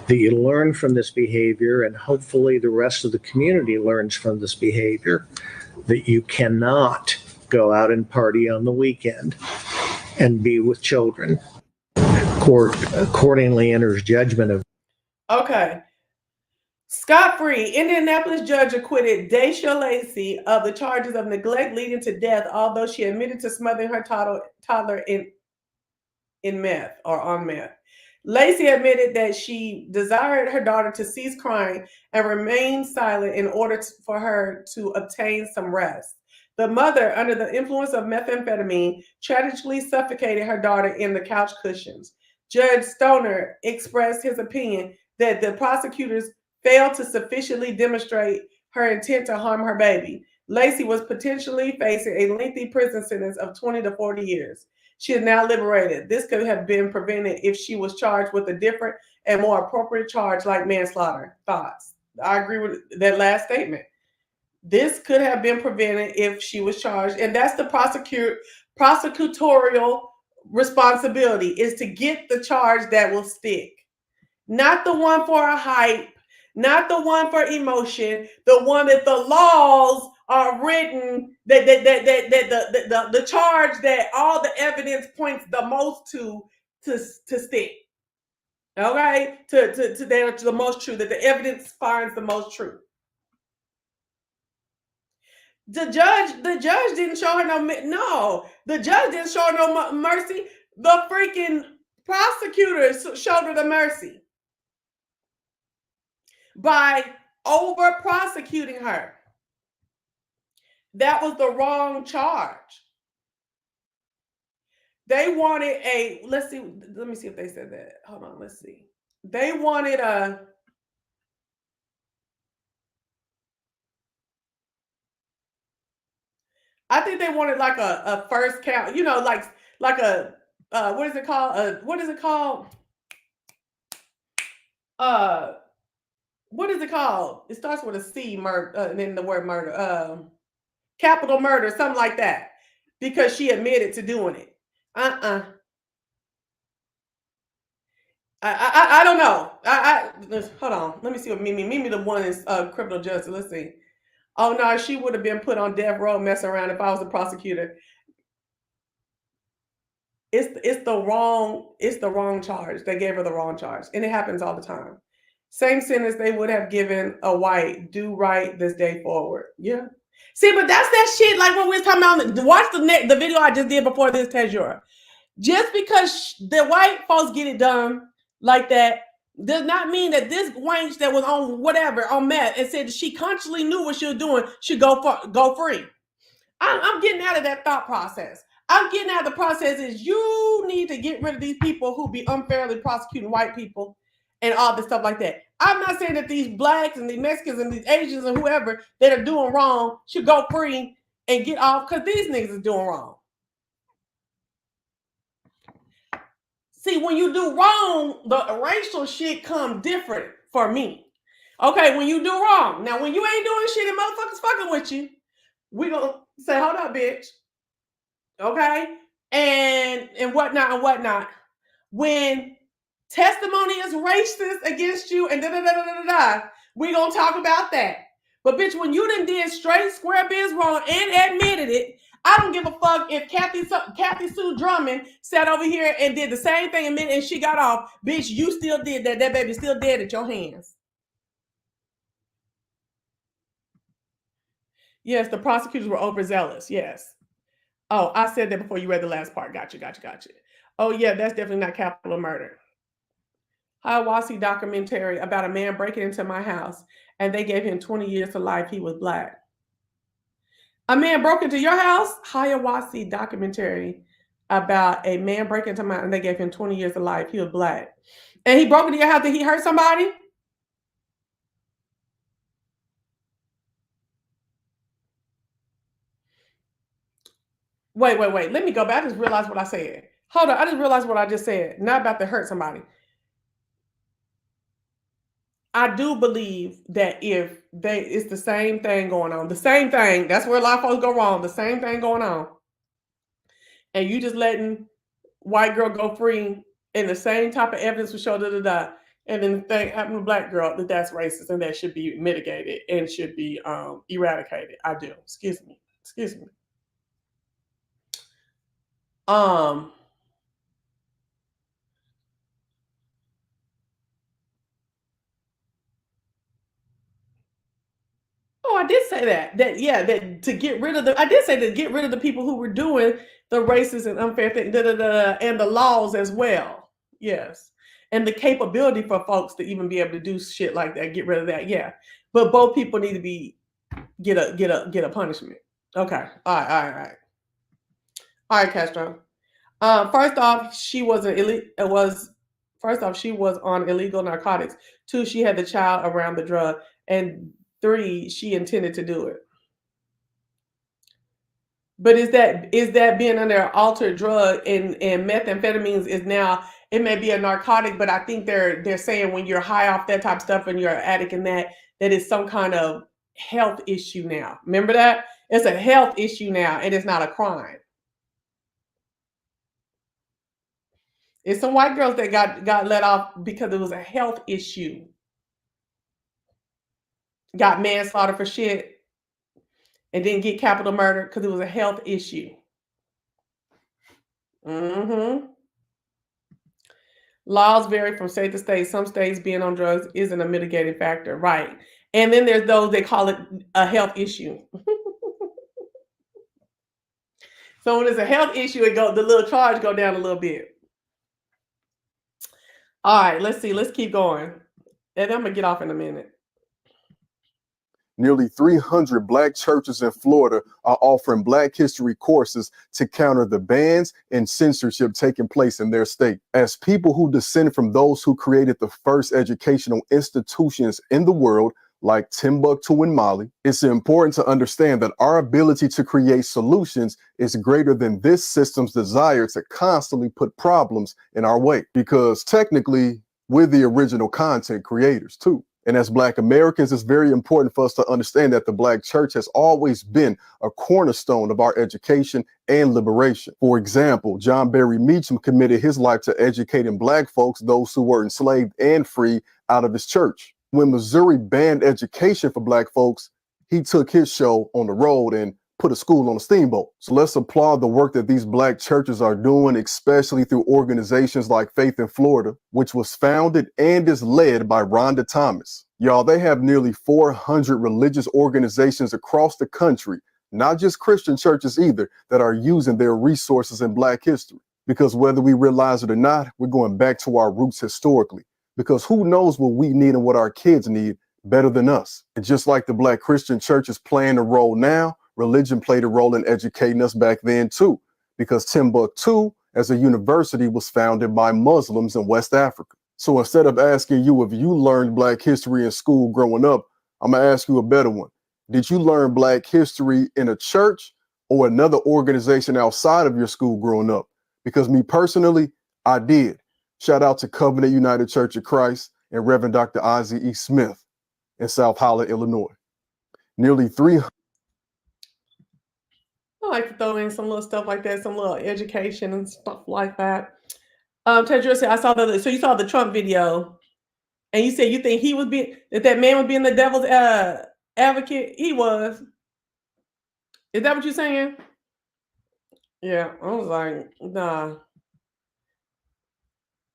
that you learn from this behavior, and hopefully the rest of the community learns from this behavior, that you cannot go out and party on the weekend and be with children. Court accordingly enters judgment of. Okay. Scot-free, Indianapolis judge acquitted Daisha Lacey of the charges of neglect leading to death, although she admitted to smothering her toddler in meth or on meth. Lacey admitted that she desired her daughter to cease crying and remain silent in order for her to obtain some rest. The mother, under the influence of methamphetamine, tragically suffocated her daughter in the couch cushions. Judge Stoner expressed his opinion that the prosecutors failed to sufficiently demonstrate her intent to harm her baby. Lacey was potentially facing a lengthy prison sentence of 20 to 40 years. She is now liberated. This could have been prevented if she was charged with a different and more appropriate charge like manslaughter. Thoughts? I agree with that last statement. This could have been prevented if she was charged, and that's the prosecutorial responsibility, is to get the charge that will stick. Not the one for a hype, not the one for emotion, the one that the laws are written, that the charge that all the evidence points the most to stick. Okay, to the most true, that the evidence finds the most true. The judge didn't show her no. The judge didn't show her no mercy. The freaking prosecutor showed her the mercy by over prosecuting her. That was the wrong charge. They wanted let me see if they said that. Hold on, let's see. They wanted I think they wanted like a first count, like a what is it called? What is it called? What is it called? It starts with a C, murder, and then the word murder. Capital murder, something like that. Because she admitted to doing it. I don't know. Hold on. Let me see what Mimi the one is criminal justice. Let's see. Oh no, she would have been put on death row messing around if I was a prosecutor. It's the wrong charge. They gave her the wrong charge. And it happens all the time. Same sentence they would have given a white, do right this day forward. Yeah. See, but that's that shit like what we was talking about. Watch the video I just did before this, Tejura. Just because the white folks get it done like that does not mean that this wench that was on whatever, on meth, and said she consciously knew what she was doing should go free. I'm getting out of that thought process. I'm getting out of the process is you need to get rid of these people who be unfairly prosecuting white people and all this stuff like that. I'm not saying that these blacks and these Mexicans and these Asians and whoever that are doing wrong should go free and get off because these niggas is doing wrong. See, when you do wrong, the racial shit come different for me. Okay, when you do wrong. Now, when you ain't doing shit and motherfuckers fucking with you, we gonna say, hold up, bitch. Okay? And whatnot. When testimony is racist against you and we gonna talk about that. But bitch, when you done did straight square biz wrong and admitted it, I don't give a fuck if Kathy Sue Drummond sat over here and did the same thing and she got off. Bitch, you still did that. That baby still dead at your hands. Yes, the prosecutors were overzealous. Yes. Oh, I said that before you read the last part. Gotcha. Oh, yeah, that's definitely not capital murder. Hiawassee documentary about a man breaking into my house and they gave him 20 years to life. He was black. A man broke into your house? Hiawassee documentary about a man breaking into my house and they gave him 20 years to life. He was black. And he broke into your house. Did he hurt somebody? Wait. Let me go back. I just realized what I said. Hold on. I just realized what I just said. Not about to hurt somebody. I do believe that it's the same thing going on. The same thing. That's where a lot of folks go wrong. The same thing going on. And you just letting white girl go free and the same type of evidence will show and then the thing happened to black girl that's racist and that should be mitigated and should be eradicated. I do. Excuse me. Oh, I did say that to get rid of I did say to get rid of the people who were doing the racist and unfair thing, and the laws as well. Yes. And the capability for folks to even be able to do shit like that, get rid of that. Yeah. But both people need to get a punishment. Okay. All right. All right, Castro. First off, she was on illegal narcotics. 2, she had the child around the drug. And 3, she intended to do it. But is that being under an altered drug and methamphetamines is now, it may be a narcotic, but I think they're saying when you're high off that type of stuff and you're an addict in that is some kind of health issue now. Remember that? It's a health issue now and it's not a crime. It's some white girls that got let off because it was a health issue. Got manslaughter for shit and didn't get capital murder because it was a health issue. Mm-hmm. Laws vary from state to state. Some states being on drugs isn't a mitigating factor, right? And then there's those that call it a health issue. So when it's a health issue, the little charge go down a little bit. All right, let's see. Let's keep going. And I'm gonna get off in a minute. Nearly 300 Black churches in Florida are offering Black history courses to counter the bans and censorship taking place in their state. As people who descend from those who created the first educational institutions in the world, like Timbuktu and Mali, it's important to understand that our ability to create solutions is greater than this system's desire to constantly put problems in our way, because technically we're the original content creators too. And as Black Americans, it's very important for us to understand that the Black church has always been a cornerstone of our education and liberation. For example, John Barry Meacham committed his life to educating Black folks, those who were enslaved and free, out of his church. When Missouri banned education for Black folks, he took his show on the road and put a school on a steamboat. So let's applaud the work that these Black churches are doing, especially through organizations like Faith in Florida, which was founded and is led by Rhonda Thomas. Y'all, they have nearly 400 religious organizations across the country, not just Christian churches either, that are using their resources in Black history. Because whether we realize it or not, we're going back to our roots historically. Because who knows what we need and what our kids need better than us? And just like the Black Christian church is playing a role now, religion played a role in educating us back then too, because Timbuktu as a university was founded by Muslims in West Africa. So instead of asking you if you learned Black history in school growing up, I'm gonna ask you a better one. Did you learn Black history in a church or another organization outside of your school growing up? Because me personally, I did. Shout out to Covenant United Church of Christ and Reverend Dr. Ozzie E. Smith in South Holland, Illinois. Nearly 300. I like to throw in some little stuff like that, some little education and stuff like that. Tedra said, I saw so you saw the Trump video, and you said you think that man was being the devil's advocate. He was. Is that what you're saying? Yeah, I was like, nah.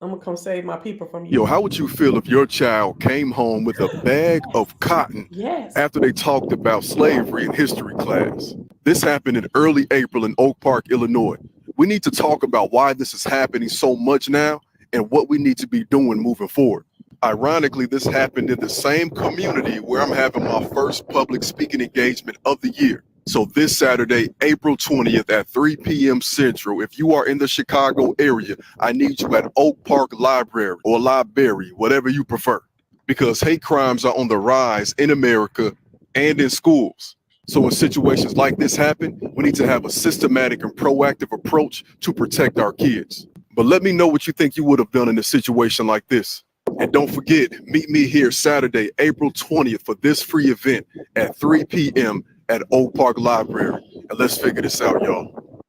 I'm gonna come save my people from you. Yo, how would you feel if your child came home with a bag of cotton after they talked about slavery in history class? This happened in early April in Oak Park, Illinois. We need to talk about why this is happening so much now and what we need to be doing moving forward. Ironically, this happened in the same community where I'm having my first public speaking engagement of the year. So this Saturday, April 20th at 3 p.m. Central, if you are in the Chicago area, I need you at Oak Park Library or Library, whatever you prefer, because hate crimes are on the rise in America and in schools. So when situations like this happen, we need to have a systematic and proactive approach to protect our kids. But let me know what you think you would have done in a situation like this. And don't forget, meet me here Saturday, April 20th for this free event at 3 p.m. at Oak Park Library. And let's figure this out, y'all.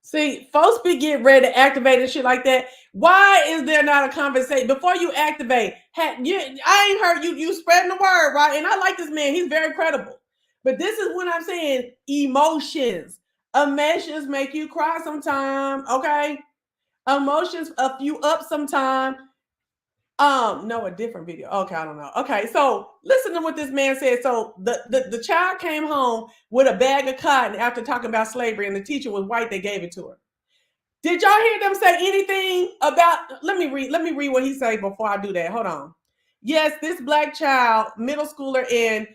See, folks be getting ready to activate and shit like that. Why is there not a conversation before you activate? I ain't heard you spreading the word, right? And I like this man. He's very credible. But this is what I'm saying. Emotions. Emotions make you cry sometime, okay? Emotions up you up sometime. No, a different video. Okay, I don't know. Okay, so listen to what this man said. So the child came home with a bag of cotton after talking about slavery, and the teacher was white. They gave it to her. Did y'all hear them say anything about? Let me read what he said before I do that. Hold on. Yes, this Black child, middle schooler in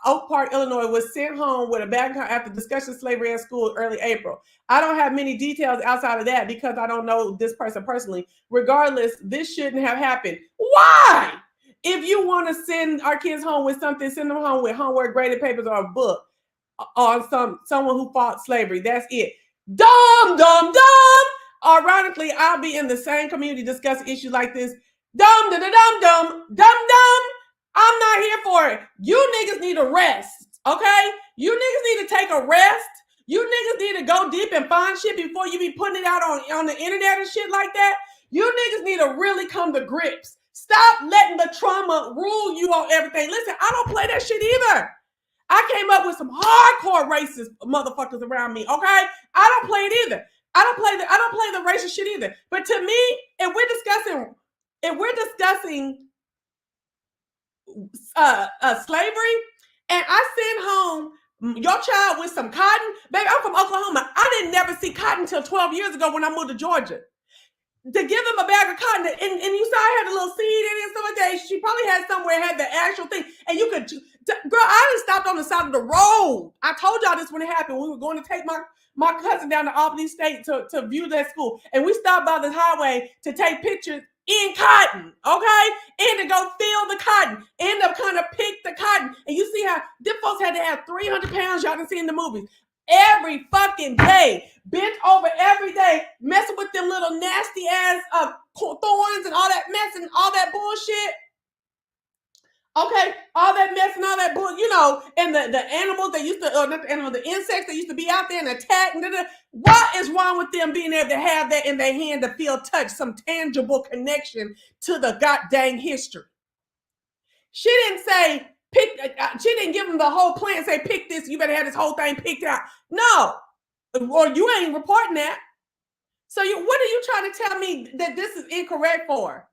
Oak Park, Illinois, was sent home with a bag after discussing slavery at school early April. I don't have many details outside of that because I don't know this person personally. Regardless, this shouldn't have happened. Why? If you want to send our kids home with something, send them home with homework, graded papers, or a book on someone who fought slavery. That's it. Dumb. Ironically, I'll be in the same community discussing issues like this. Dumb. I'm not here for it. You niggas need a rest, okay? You niggas need to take a rest. You niggas need to go deep and find shit before you be putting it out on the internet and shit like that. You niggas need to really come to grips. Stop letting the trauma rule you on everything. Listen, I don't play that shit either. I came up with some hardcore racist motherfuckers around me, okay? I don't play it either. I don't play the racist shit either. But to me, if we're discussing slavery, and I send home your child with some cotton, baby, I'm from Oklahoma. I didn't never see cotton until 12 years ago when I moved to Georgia. To give them a bag of cotton, and you saw I had a little seed in it and stuff like that. She probably had somewhere had the actual thing, and you could, girl. I done stopped on the side of the road. I told y'all this when it happened. We were going to take my cousin down to Albany State to view that school, and we stopped by the highway to take pictures in cotton, okay, and to go feel the cotton, and to kind of pick the cotton. And you see how them folks had to have 300 pounds. Y'all can see in the movies. Every fucking day, bent over every day, messing with them little nasty ass thorns and all that mess and all that bullshit. Okay, all that mess and all that bull, you know, and the animals that used to, not the animals, the insects that used to be out there and attack. What is wrong with them being able to have that in their hand to feel touch, some tangible connection to the goddamn history? She didn't say, she didn't give them the whole plan, say, pick this, you better have this whole thing picked out. No, or you ain't reporting that. So what are you trying to tell me that this is incorrect for?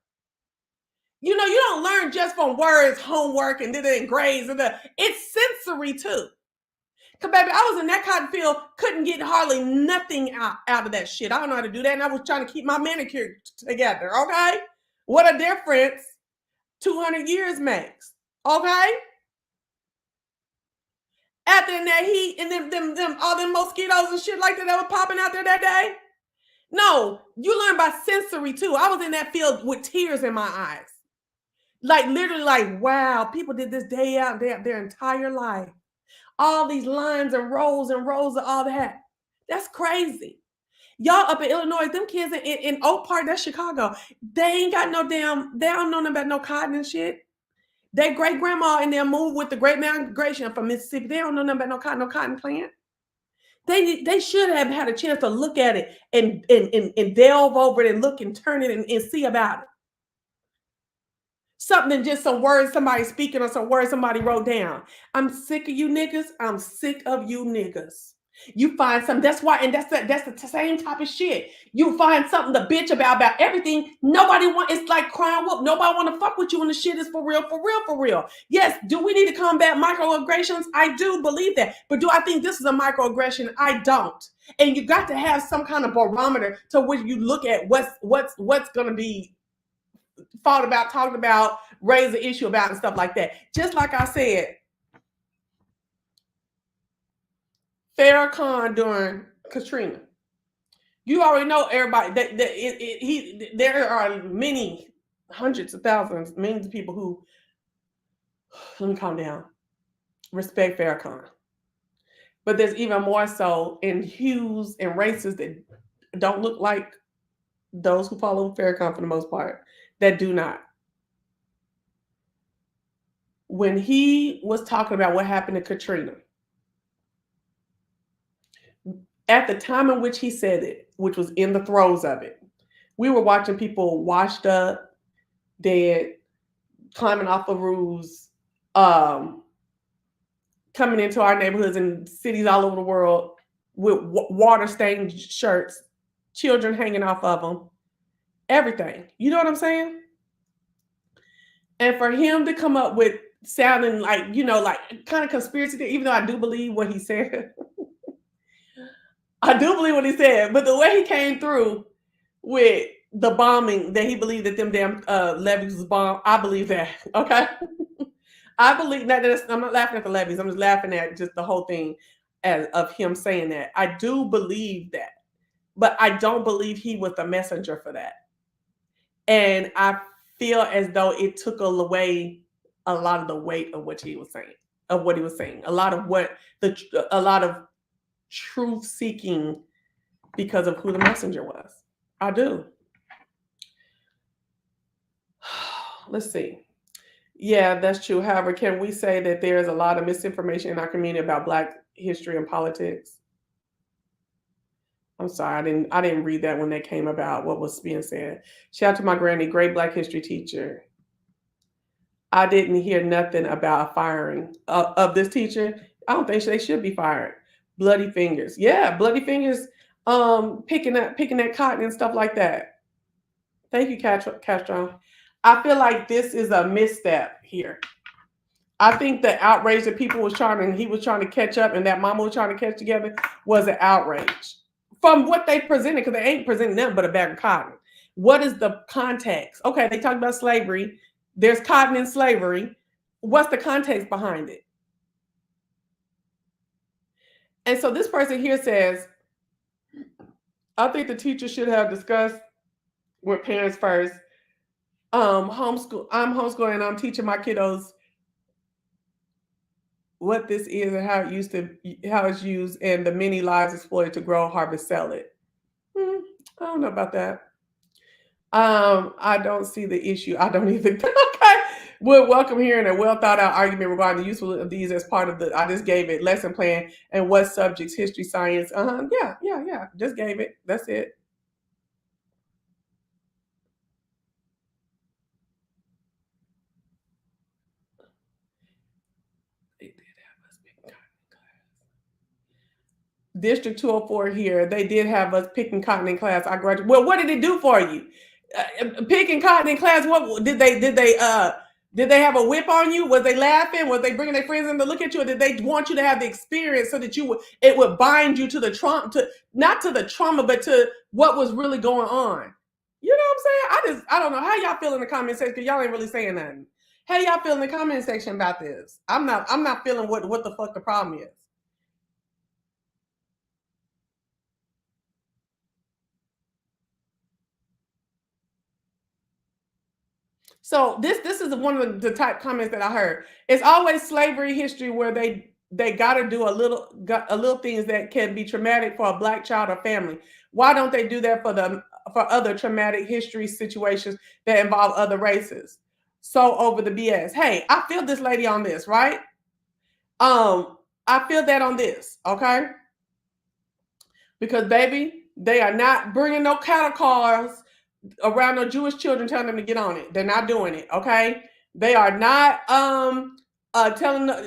You know, you don't learn just from words, homework, and grades. It's sensory too. Because, baby, I was in that cotton field, couldn't get hardly nothing out of that shit. I don't know how to do that, and I was trying to keep my manicure together, okay? What a difference 200 years makes, okay? After that heat and them all them mosquitoes and shit like that was popping out there that day. No, you learn by sensory too. I was in that field with tears in my eyes. Like literally like, wow, people did this day out their entire life. All these lines and rows of all that. That's crazy. Y'all up in Illinois, them kids in Oak Park, that's Chicago. They ain't got no they don't know nothing about no cotton and shit. Their great grandma and them moved with the Great Migration from Mississippi. They don't know nothing about no cotton plant. They should have had a chance to look at it and delve over it and look and turn it and see about it. Something than just some words somebody speaking or some words somebody wrote down. I'm sick of you niggas. I'm sick of you niggas. You find something, that's why, and that's the same type of shit. You find something to bitch about everything. Nobody want, it's like crying wolf. Nobody want to fuck with you when the shit is for real, for real, for real. Yes, do we need to combat microaggressions? I do believe that. But do I think this is a microaggression? I don't. And you got to have some kind of barometer to where you look at what's gonna be fought about, talked about, raise the issue about, and stuff like that. Just like I said, Farrakhan during Katrina. You already know everybody that there are many hundreds of thousands, millions of people who, let me calm down, respect Farrakhan. But there's even more so in hues and races that don't look like those who follow Farrakhan for the most part, that do not. When he was talking about what happened to Katrina, at the time in which he said it, which was in the throes of it, we were watching people washed up, dead, climbing off of roofs, coming into our neighborhoods and cities all over the world with water-stained shirts, children hanging off of them, everything. You know what I'm saying? And for him to come up with sounding like, you know, like kind of conspiracy, even though I do believe what he said. I do believe what he said, but the way he came through with the bombing that he believed that them damn levees was bombed, I believe that. Okay, I believe that. I'm not laughing at the levees. I'm just laughing at just the whole thing of him saying that. I do believe that, but I don't believe he was the messenger for that. And I feel as though it took away a lot of the weight of what he was saying, a lot of truth seeking because of who the messenger was. I do. Let's see. Yeah, that's true. However, can we say that there's a lot of misinformation in our community about Black history and politics? I'm sorry, I didn't read that when that came about, what was being said. Shout out to my granny, great Black history teacher. I didn't hear nothing about a firing of this teacher. I don't think they should be fired. Bloody fingers. Yeah, bloody fingers, picking that cotton and stuff like that. Thank you, Castro. I feel like this is a misstep here. I think the outrage that he was trying to catch up and that mama was trying to catch together was an outrage from what they presented, because they ain't presenting nothing but a bag of cotton. What is the context? Okay, they talked about slavery. There's cotton in slavery. What's the context behind it? And so this person here says, I think the teacher should have discussed with parents first. I'm homeschooling and I'm teaching my kiddos what this is and how it's used, and the many lives exploited to grow, harvest, sell it. I don't know about that. I don't see the issue. I don't even. Okay, would welcome hearing a well thought out argument regarding the usefulness of these as part of the. I just gave it lesson plan and what subjects, history, science. Yeah. Just gave it. That's it. District 204 here, they did have us picking cotton in class. I graduated. Well, what did it do for you? Picking cotton in class. What did they have a whip on you? Was they laughing? Was they bringing their friends in to look at you? Or did they want you to have the experience so that it would bind you to the trauma, not to the trauma, but to what was really going on? You know what I'm saying? I don't know how y'all feel in the comment section, because y'all ain't really saying nothing. How y'all feel in the comment section about this? I'm not feeling what the fuck the problem is. So this is one of the type comments that I heard. It's always slavery history where they got to do a little things that can be traumatic for a Black child or family. Why don't they do that for other traumatic history situations that involve other races? So over the BS. Hey, I feel this lady on this, right? I feel that on this, okay? Because baby, they are not bringing no cattle cars around no Jewish children telling them to get on it. They're not doing it, okay? They are not telling I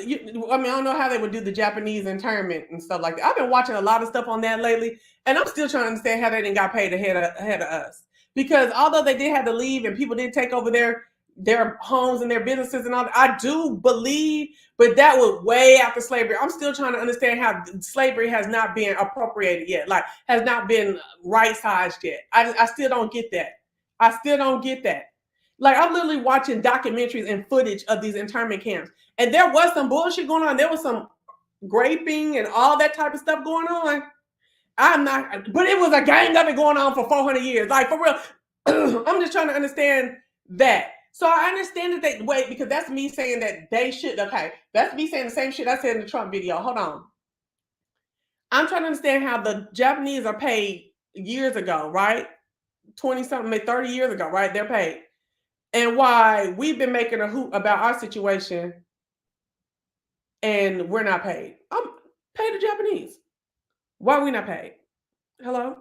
don't know how they would do the Japanese internment and stuff like that. I've been watching a lot of stuff on that lately, and I'm still trying to understand how they didn't got paid ahead of us. Because although they did have to leave and people did take over their homes and their businesses and all that, I do believe, but that was way after slavery. I'm still trying to understand how slavery has not been appropriated yet, like has not been right-sized yet. I still don't get that. I still don't get that. Like, I'm literally watching documentaries and footage of these internment camps, and there was some bullshit going on. There was some raping and all that type of stuff going on. But it was a gang of it going on for 400 years. Like, for real. I'm just trying to understand that. So I understand that because that's me saying that they should. Okay, that's me saying the same shit I said in the Trump video. Hold on. I'm trying to understand how the Japanese are paid years ago, right? 20-something, 30 years ago, right? They're paid. And why we've been making a hoot about our situation and we're not paid. Pay the Japanese. Why are we not paid? Hello?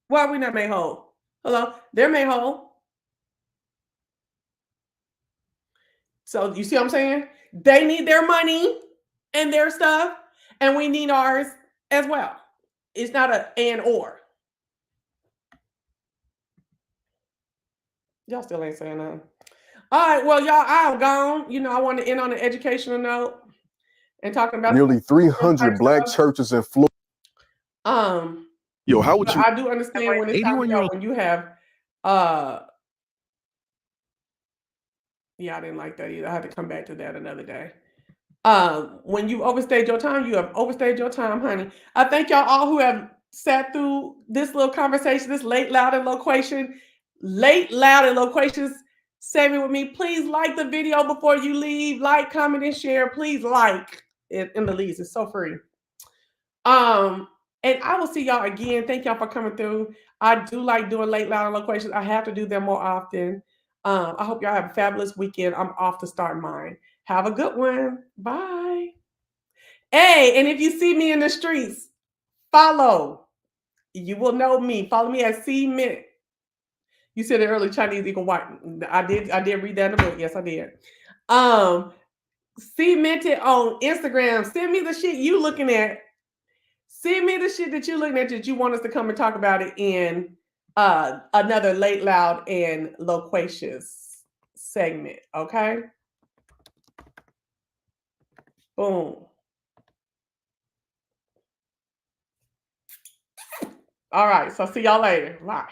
Why are we not made whole? Hello? They're made whole. So you see what I'm saying? They need their money and their stuff, and we need ours as well. It's not an and or. Y'all still ain't saying nothing. All right, well, y'all, I'm gone. You know, I want to end on an educational note and talking about nearly 300 Black churches in Florida. Yo, how would you? I do understand when it's time to go, when you have yeah, I didn't like that either. I had to come back to that another day. When you overstayed your time, you have overstayed your time, honey. I thank y'all all who have sat through this little conversation, this late, loud, and loquacious segment with me. Please like the video before you leave. Like, comment, and share. Please like it in the least. It's so free. And I will see y'all again. Thank y'all for coming through. I do like doing late, loud, and loquacious. I have to do them more often. I hope y'all have a fabulous weekend. I'm off to start mine. Have a good one. Bye. Hey, and if you see me in the streets, follow. You will know me. Follow me at C Mint. You said it earlier, Chinese equal white. I did read that in the book. Yes, I did. C Minted on Instagram. Send me the shit you looking at. Send me the shit that you looking at that you want us to come and talk about it in another Late Loud and Loquacious segment. Okay. Boom. All right. So see y'all later. Bye.